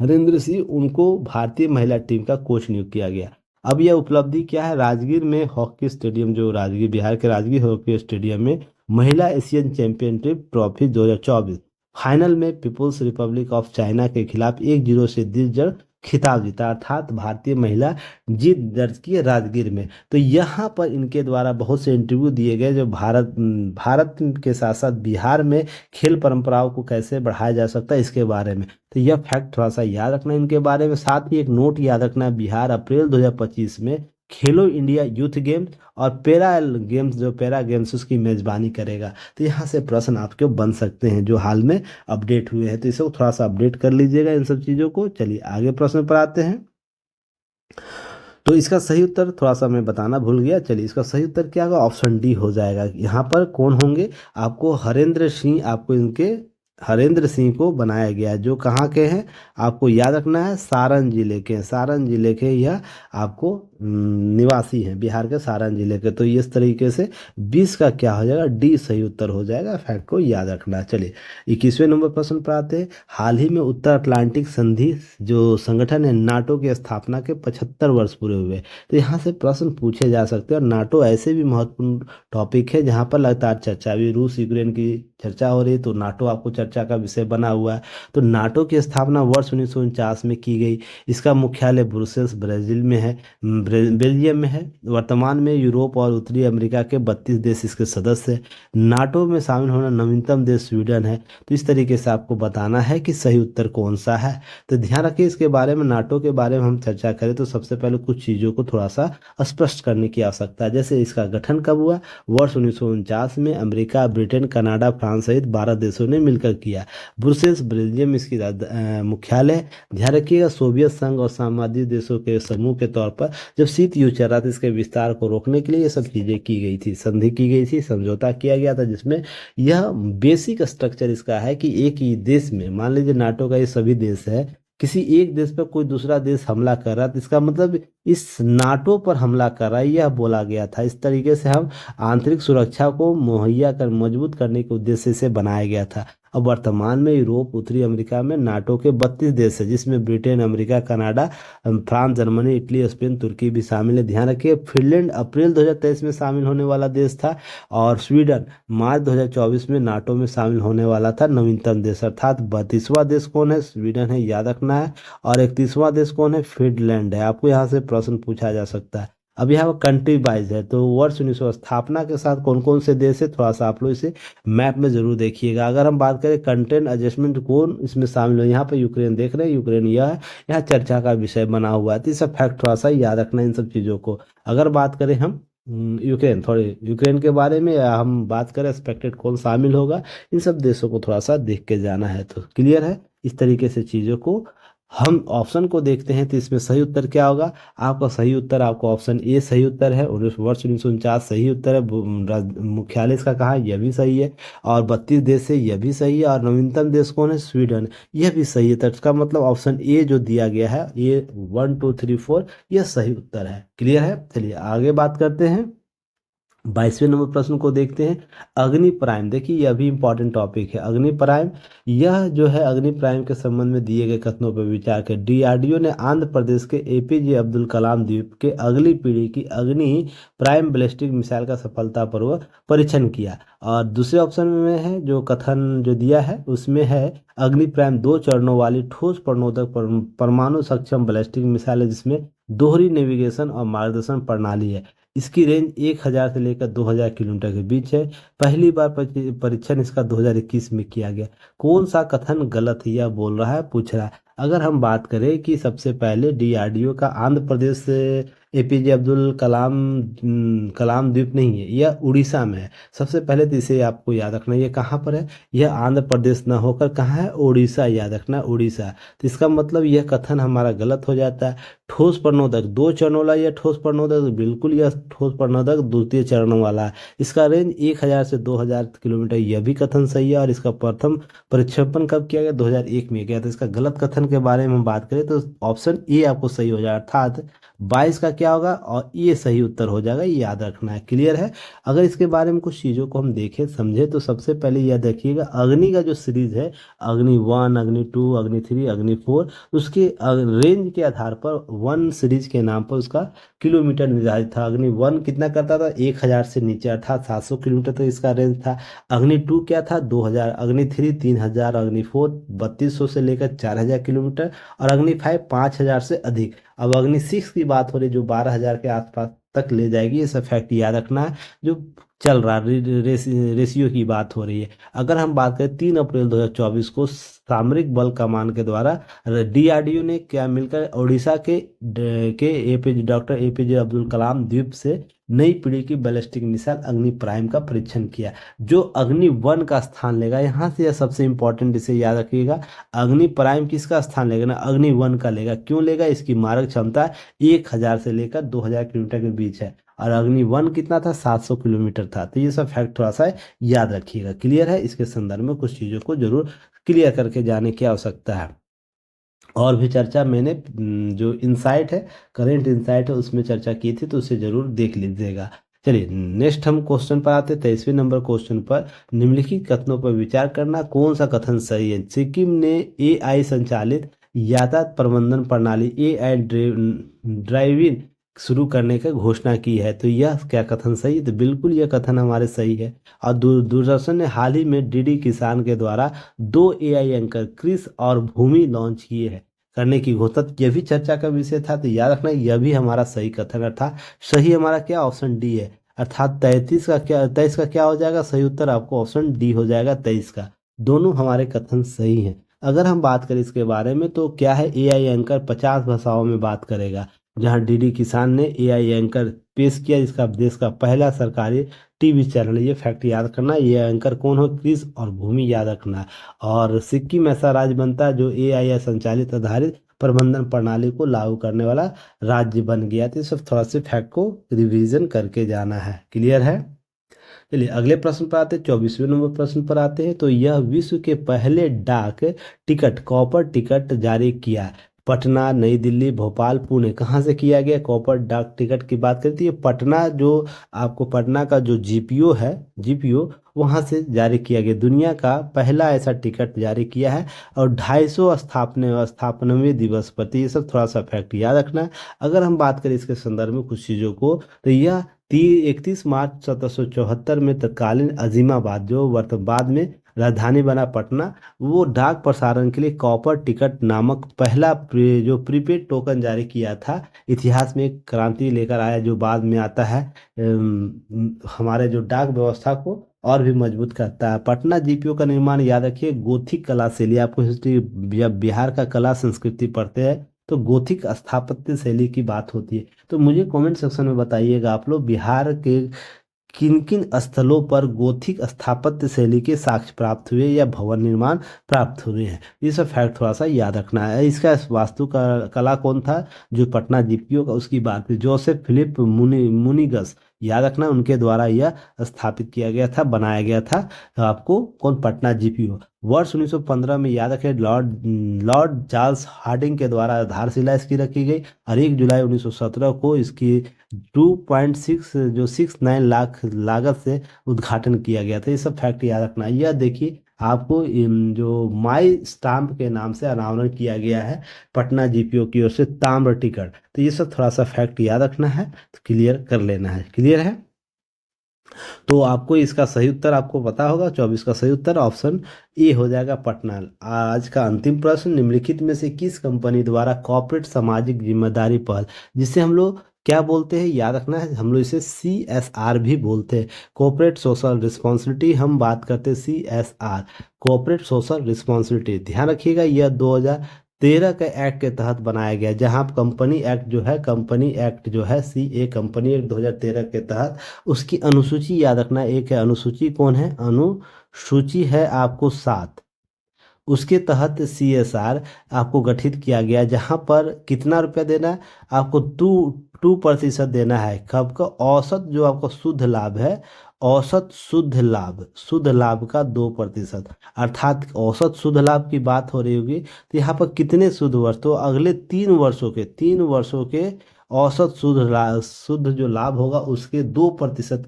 हरेंद्र सिंह, उनको भारतीय महिला टीम का कोच नियुक्त किया गया। अब यह उपलब्धि क्या है? राजगीर में हॉकी स्टेडियम, जो राजगीर, बिहार के राजगीर हॉकी स्टेडियम में महिला एशियन चैंपियनशिप ट्रॉफी 2024 फाइनल में पीपुल्स रिपब्लिक ऑफ चाइना के खिलाफ 1-0 से दिग्गज खिताब जीता, अर्थात भारतीय महिला जीत दर्ज की है राजगीर में। तो यहाँ पर इनके द्वारा बहुत से इंटरव्यू दिए गए जो भारत के साथ साथ बिहार में खेल परंपराओं को कैसे बढ़ाया जा सकता है इसके बारे में। तो यह फैक्ट थोड़ा सा याद रखना इनके बारे में। साथ ही एक नोट याद रखना है, बिहार अप्रैल 2025 में खेलो इंडिया यूथ गेम्स और पैरा गेम्स उसकी मेजबानी करेगा। तो यहाँ से प्रश्न आपके बन सकते हैं जो हाल में अपडेट हुए हैं। तो इसे थोड़ा सा अपडेट कर लीजिएगा इन सब चीज़ों को। चलिए आगे प्रश्न पर आते हैं। तो इसका सही उत्तर थोड़ा सा मैं बताना भूल गया। चलिए इसका सही उत्तर क्या होगा? ऑप्शन डी हो जाएगा। यहाँ पर कौन होंगे? आपको हरेंद्र सिंह को बनाया गया है, जो कहाँ के हैं आपको याद रखना है, सारण जिले के हैं। सारण जिले के यह आपको निवासी हैं, बिहार के सारण जिले के। तो इस तरीके से 20 का क्या हो जाएगा? डी सही उत्तर हो जाएगा। फैक्ट को याद रखना है। चलिए 21वें नंबर प्रश्न पर आते हैं। हाल ही में उत्तर अटलांटिक संधि जो संगठन है नाटो की स्थापना के 75 वर्ष पूरे हुए। तो यहाँ से प्रश्न पूछे जा सकते हैं। और नाटो ऐसे भी महत्वपूर्ण टॉपिक है जहाँ पर लगातार चर्चा, अभी रूस यूक्रेन की चर्चा हो रही है तो नाटो आपको चर्चा का विषय बना हुआ है। तो नाटो की स्थापना वर्ष 1949 में की गई। इसका मुख्यालय ब्रुसेल्स ब्राजील में है, बेल्जियम में है। वर्तमान में यूरोप और उत्तरी अमेरिका के 32 देश इसके सदस्य हैं। नाटो में शामिल होना नवीनतम देश स्वीडन है। तो इस तरीके से आपको बताना है कि सही उत्तर कौन सा है। तो ध्यान रखिए इसके बारे में, नाटो के बारे में हम चर्चा करें तो सबसे पहले कुछ चीज़ों को थोड़ा सा स्पष्ट करने की आवश्यकता है। जैसे इसका गठन कब हुआ? वर्ष 1949 में अमेरिका, ब्रिटेन, कनाडा, फ्रांस सहित 12 देशों ने मिलकर किया। ब्रुसेल्स बेल्जियम इसकी मुख्यालय है। ध्यान रखिएगा सोवियत संघ और सामाजिक देशों के समूह के तौर पर जब शीत युद्ध चल रहा था इसके विस्तार को रोकने के लिए ये सब चीज़ें की गई थी, संधि की गई थी, समझौता किया गया था, जिसमें यह बेसिक स्ट्रक्चर इसका है कि एक ही देश में, मान लीजिए नाटो का ये सभी देश है, किसी एक देश पर कोई दूसरा देश हमला कर रहा है तो इसका मतलब इस नाटो पर हमला कर रहा है, यह बोला गया था। इस तरीके से हम आंतरिक सुरक्षा को मुहैया कर मजबूत करने के उद्देश्य से बनाया गया था। अब वर्तमान में यूरोप, उत्तरी अमेरिका में नाटो के 32 देश है, जिसमें Britain, America, Canada, France, Germany, Italy, Spain, तुर्की भी शामिल है। ध्यान रखिए फिनलैंड अप्रैल 2023 में शामिल होने वाला देश था और स्वीडन मार्च 2024 में नाटो में शामिल होने वाला था, नवीनतम देश। अर्थात 32वां देश कौन है? स्वीडन है, याद रखना है। और 31वां देश कौन है? फिनलैंड है। आपको यहाँ से प्रश्न पूछा जा सकता है। अब यहाँ पर कंट्री वाइज है तो वर्ष 1900 स्थापना के साथ कौन कौन से देश है, थोड़ा सा आप लोग इसे मैप में जरूर देखिएगा। अगर हम बात करें कंटेंट एडजस्टमेंट कौन इसमें शामिल है, यहाँ पर यूक्रेन देख रहे हैं, यूक्रेन यह है, यहाँ चर्चा का विषय बना हुआ है। तो ये सब फैक्ट थोड़ा सा याद रखना इन सब चीज़ों को। अगर बात करें हम यूक्रेन के बारे में, या हम बात करें एक्सपेक्टेड कौन शामिल होगा, इन सब देशों को थोड़ा सा देख के जाना है। तो क्लियर है? इस तरीके से चीज़ों को हम ऑप्शन को देखते हैं तो इसमें सही उत्तर क्या होगा? आपका सही उत्तर, आपका ऑप्शन ए सही उत्तर है। वर्ष 1949 सही उत्तर है। मुख्यालय इसका कहाँ है? यह भी सही है। और 32 देश है, यह भी सही है। और नवीनतम देश कौन है? स्वीडन, यह भी सही है। तो इसका मतलब ऑप्शन ए जो दिया गया है, ये 1 2 3 4, यह सही उत्तर है। क्लियर है? चलिए आगे बात करते हैं। 22वें नंबर प्रश्न को देखते हैं। अग्नि प्राइम, देखिए यह भी इंपॉर्टेंट टॉपिक है। अग्नि प्राइम, यह जो है अग्नि प्राइम के संबंध में दिए गए कथनों पर विचार कर डीआरडीओ ने आंध्र प्रदेश के एपीजे अब्दुल कलाम द्वीप के अगली पीढ़ी की अग्नि प्राइम बैलिस्टिक मिसाइल का सफलतापूर्वक परीक्षण किया। और दूसरे ऑप्शन में है जो कथन जो दिया है उसमें है अग्नि प्राइम 2 चरणों वाली ठोस प्रणोदक परमाणु सक्षम बैलिस्टिक मिसाइल है, जिसमें दोहरी नेविगेशन और मार्गदर्शन प्रणाली है। इसकी रेंज 1000 से लेकर 2000 किलोमीटर के बीच है। पहली बार परीक्षण इसका 2021 में किया गया। कौन सा कथन गलत है यह बोल रहा है, पूछ रहा है। अगर हम बात करें कि सबसे पहले डीआरडीओ का आंध्र प्रदेश से एपीजे अब्दुल कलाम कलाम द्वीप नहीं है, यह उड़ीसा में है। सबसे पहले तो इसे आपको याद रखना, ये कहाँ पर है, यह आंध्र प्रदेश ना होकर कहाँ है, उड़ीसा, याद रखना उड़ीसा। तो इसका मतलब यह कथन हमारा गलत हो जाता है। ठोस प्रणोदक 2 चरणों वाला यह ठोस प्रणोदक, तो बिल्कुल यह ठोस प्रणोदक द्वितीय चरणों वाला है। इसका रेंज 1000 से 2000 किलोमीटर, यह भी कथन सही है। और इसका प्रथम प्रक्षेपण कब किया गया, 2001 में किया। तो इसका गलत कथन के बारे में हम बात करें तो ऑप्शन ए आपको सही हो जाएगा, अर्थात 22 का क्या होगा, और ये सही उत्तर हो जाएगा, ये याद रखना है। क्लियर है। अगर इसके बारे में कुछ चीज़ों को हम देखें समझे तो सबसे पहले यह देखिएगा, अग्नि का जो सीरीज है, अग्नि 1, अग्नि 2, अग्नि 3, अग्नि 4, उसके रेंज के आधार पर 1 सीरीज के नाम पर उसका किलोमीटर निर्धारित था। अग्नि 1 कितना करता था, 1000 से नीचे, अर्थात 700 किलोमीटर तक इसका रेंज था। अग्नि 2 क्या था, 2000, अग्नि 3 3000, अग्नि 4 3200 से लेकर 4000 किलोमीटर, और अग्नि 5 5000 से अधिक। अब अग्नि 6 की बात हो रही जो 12000 के आसपास तक ले जाएगी। ये सब फैक्ट याद रखना है जो चल रहा है, रेशियो की बात हो रही है। अगर हम बात करें 3 अप्रैल 2024 को सामरिक बल कमान के द्वारा डीआरडीओ ने क्या मिलकर उड़ीसा के APJ doctor APJ Abdul Kalam द्वीप से नई पीढ़ी की बैलिस्टिक मिसाइल अग्नि प्राइम का परीक्षण किया, जो अग्नि 1 का स्थान लेगा। यहाँ से यह सबसे इंपॉर्टेंट, इसे याद रखिएगा। अग्नि प्राइम किसका स्थान लेगा ना, अग्नि 1 का लेगा। क्यों लेगा, इसकी मारक क्षमता 1000 से लेकर 2000 किलोमीटर के बीच है, और अग्नि 1 कितना था, 700 किलोमीटर था। तो ये सब फैक्ट थोड़ा सा याद रखिएगा। क्लियर है। इसके संदर्भ में कुछ चीज़ों को जरूर क्लियर करके जाने की आवश्यकता है। और भी चर्चा मैंने जो इंसाइट है, करेंट इंसाइट है, उसमें चर्चा की थी, तो उसे जरूर देख लीजिएगा। चलिए नेक्स्ट हम क्वेश्चन पर आते हैं, 23वें नंबर क्वेश्चन पर। निम्नलिखित कथनों पर विचार करना, कौन सा कथन सही है। सिक्किम ने एआई संचालित यातायात प्रबंधन प्रणाली एआई ड्राइविंग शुरू करने की घोषणा की है, तो यह क्या कथन सही है, तो बिल्कुल यह कथन हमारे सही है। और दूरदर्शन ने हाल ही में डीडी किसान के द्वारा 2 एआई एंकर क्रिस और भूमि लॉन्च किए हैं करने की घोषणा, यह भी चर्चा का विषय था। तो याद रखना यह भी हमारा सही कथन, अर्थात सही हमारा क्या ऑप्शन डी है, अर्थात 23 का क्या हो जाएगा, सही उत्तर आपको ऑप्शन डी हो जाएगा, 23 का। दोनों हमारे कथन सही हैं। अगर हम बात करें इसके बारे में तो क्या है, एआई एंकर 50 भाषाओं में बात करेगा, जहां डीडी किसान ने एआई एंकर पेश किया, जिसका देश का पहला सरकारी टीवी चैनल है। ये फैक्ट याद करना, ये एंकर कौन हो, क्रिस और भूमि, याद रखना। और सिक्किम ऐसा राज्य बनता है जो एआई संचालित आधारित प्रबंधन प्रणाली को लागू करने वाला राज्य बन गया। तो ये सब थोड़ा से फैक्ट को रिवीजन करके जाना है। क्लियर है। चलिए अगले प्रश्न पर आते हैं, 24वें नंबर प्रश्न पर आते हैं। तो यह विश्व के पहले डाक टिकट कॉपर टिकट जारी किया, पटना, नई दिल्ली, भोपाल, पुणे, कहाँ से किया गया। कॉपर डाक टिकट की बात करती है, पटना, जो आपको पटना का जो जीपीओ है, जीपीओ वहाँ से जारी किया गया। दुनिया का पहला ऐसा टिकट जारी किया है, और 250 स्थापनवें दिवस पर। तो ये सब थोड़ा सा फैक्ट याद रखना है। अगर हम बात करें इसके संदर्भ में कुछ चीज़ों को, तो यह 31 मार्च 1774 में तत्कालीन अजीमाबाद, जो वर्तमान बाद में राजधानी बना पटना, वो डाक प्रसारण के लिए कॉपर टिकट नामक पहला जो प्रीपेड टोकन जारी किया था। इतिहास में एक क्रांति लेकर आया, जो बाद में आता है हमारे जो डाक व्यवस्था को और भी मजबूत करता है। पटना जीपीओ का निर्माण, याद रखिए, गोथिक कला शैली, आपको हिस्ट्री जब बिहार का कला संस्कृति पढ़ते हैं तो गोथिक स्थापत्य शैली की बात होती है। तो मुझे कमेंट सेक्शन में बताइएगा आप लोग, बिहार के किन किन स्थलों पर गोथिक स्थापत्य शैली के साक्ष्य प्राप्त हुए या भवन निर्माण प्राप्त हुए हैं। ये सब फैक्ट थोड़ा सा याद रखना है। इसका वास्तु का कला कौन था जो पटना जीपीओ का, उसकी बात हुई जोसेफ फिलिप मुनिगस, याद रखना, उनके द्वारा यह स्थापित किया गया था, बनाया गया था। तो आपको कौन, पटना जीपीओ। वर्ष 1915 में याद रखें लॉर्ड लॉर्ड चार्ल्स हार्डिंग के द्वारा आधारशिला इसकी रखी गई, और 1 जुलाई 1917 को इसकी 2.6 जो 69 लाख लागत से उद्घाटन किया गया था। ये सब फैक्ट याद रखना। यह देखिए आपको जो माई स्टाम्प के नाम से अनावरण किया गया है पटना जीपीओ की ओर से, ताम्र टिकट। तो ये सब थोड़ा सा फैक्ट याद रखना है, तो क्लियर कर लेना है। क्लियर है? तो आपको इसका सही उत्तर आपको पता होगा, 24 का सही उत्तर ऑप्शन ए हो जाएगा, पटना। आज का अंतिम प्रश्न, निम्नलिखित में से किस कंपनी द्वारा कॉर्पोरेट सामाजिक जिम्मेदारी पहल, जिसे हम लोग क्या बोलते हैं, याद रखना है, हम लोग इसे CSR भी बोलते हैं, कॉर्पोरेट सोशल रिस्पॉन्सिबिलिटी हम बात करते हैं, CSR कॉर्पोरेट सोशल रिस्पॉन्सिबिलिटी। ध्यान रखिएगा यह 2013 के एक्ट के तहत बनाया गया, जहां कंपनी एक्ट जो है, कंपनी एक्ट जो है, CA कंपनी एक्ट 2013 के तहत उसकी अनुसूची याद रखना। एक है अनुसूची, कौन है, अनुसूची है आपको 7, उसके तहत CSR आपको गठित किया गया, जहां पर कितना रुपया देना है आपको, 2% देना है। कब का औसत जो आपका शुद्ध लाभ है, औसत शुद्ध लाभ का 2%, अर्थात औसत शुद्ध लाभ की बात हो रही होगी, तो यहाँ पर कितने शुद्ध वर्ष, तो अगले 3 वर्षों के औसत शुद्ध जो लाभ होगा उसके 2%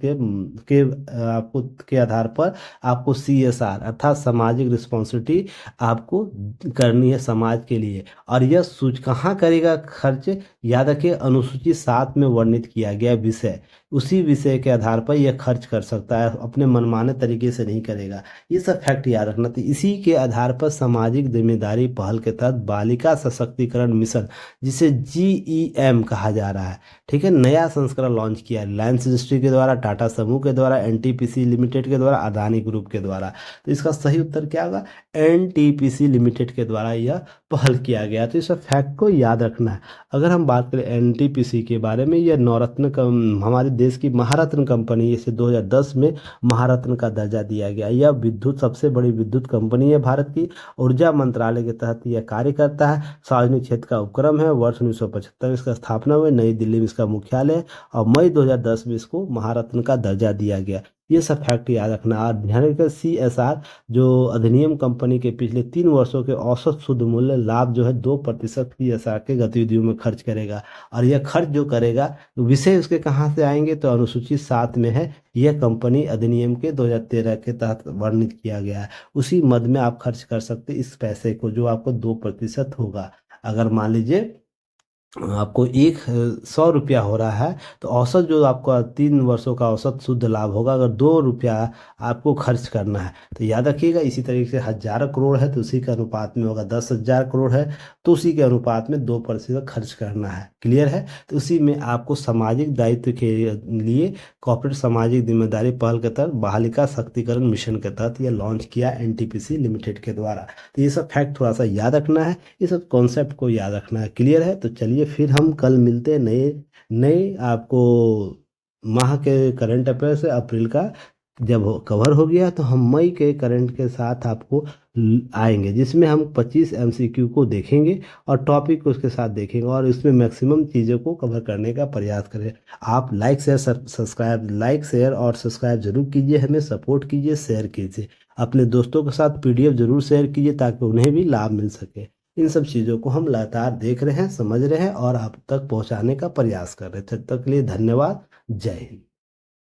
के आपको के आधार पर आपको CSR अर्थात सामाजिक रिस्पॉन्सिबिलिटी आपको करनी है समाज के लिए। और यह सूच कहाँ करेगा खर्च, याद रखिए अनुसूची 7 में वर्णित किया गया विषय, उसी विषय के आधार पर यह खर्च कर सकता है, अपने मनमाने तरीके से नहीं करेगा। ये सब फैक्ट याद रखना। तो इसी के आधार पर सामाजिक जिम्मेदारी पहल के तहत बालिका सशक्तिकरण मिशन, जिसे GEM कहा जा रहा है, ठीक है, नया संस्करण लॉन्च किया है, रिलायंस इंडस्ट्री के द्वारा, टाटा समूह के द्वारा, NTPC लिमिटेड के द्वारा, अदानी ग्रुप के द्वारा। तो इसका सही उत्तर क्या होगा, NTPC लिमिटेड के द्वारा यह पहल किया गया। तो इस फैक्ट को याद रखना है। अगर हम बात करें NTPC के बारे में, यह नवरत्न हमारे देश की महारत्न कंपनी, इसे 2010 में महारत्न का दर्जा दिया गया। यह विद्युत सबसे बड़ी विद्युत कंपनी है भारत की, ऊर्जा मंत्रालय के तहत यह कार्य करता है, सार्वजनिक क्षेत्र का उपक्रम है। वर्ष 1975 में इसका स्थापना हुई, नई दिल्ली में इसका मुख्यालय है, और मई 2010 में इसको महारत्न का दर्जा दिया गया। ये सब फैक्ट याद रखना। और ध्यान रखिए CSR जो अधिनियम कंपनी के पिछले 3 वर्षों के औसत शुद्ध मूल्य लाभ जो है 2% CSR के गतिविधियों में खर्च करेगा। और यह खर्च जो करेगा, विषय उसके कहाँ से आएंगे, तो अनुसूची 7 में है, यह कंपनी अधिनियम के 2013 के तहत वर्णित किया गया है। उसी मद में आप खर्च कर सकते इस पैसे को, जो आपको 2% होगा। अगर मान लीजिए आपको 100 रुपया हो रहा है, तो औसत जो आपका 3 वर्षों का औसत शुद्ध लाभ होगा, अगर 2 रुपया आपको खर्च करना है, तो याद रखिएगा इसी तरीके से 1000 करोड़ है तो उसी के अनुपात में होगा, 10,000 करोड़ है तो उसी के अनुपात में 2% खर्च करना है। क्लियर है? तो उसी में आपको सामाजिक दायित्व के लिए कॉर्पोरेट सामाजिक जिम्मेदारी पहल के तहत बालिका शक्तिकरण मिशन के तहत यह लॉन्च किया NTPC लिमिटेड के द्वारा। तो ये सब फैक्ट थोड़ा सा याद रखना है, ये सब कॉन्सेप्ट को याद रखना है। क्लियर है? तो चलिए फिर हम कल मिलते हैं नए नए आपको माह के करंट अफेयर से। अप्रैल का जब कवर हो गया तो हम मई के करंट के साथ आपको आएंगे, जिसमें हम 25 MCQ को देखेंगे और टॉपिक को उसके साथ देखेंगे, और इसमें मैक्सिमम चीज़ों को कवर करने का प्रयास करें। आप लाइक शेयर और सब्सक्राइब जरूर कीजिए, हमें सपोर्ट कीजिए, शेयर कीजिए, अपने दोस्तों के साथ PDF जरूर शेयर कीजिए ताकि उन्हें भी लाभ मिल सके। इन सब चीज़ों को हम लगातार देख रहे हैं, समझ रहे हैं और आप तक पहुंचाने का प्रयास कर रहे हैं। तब तक के लिए धन्यवाद। जय हिंद।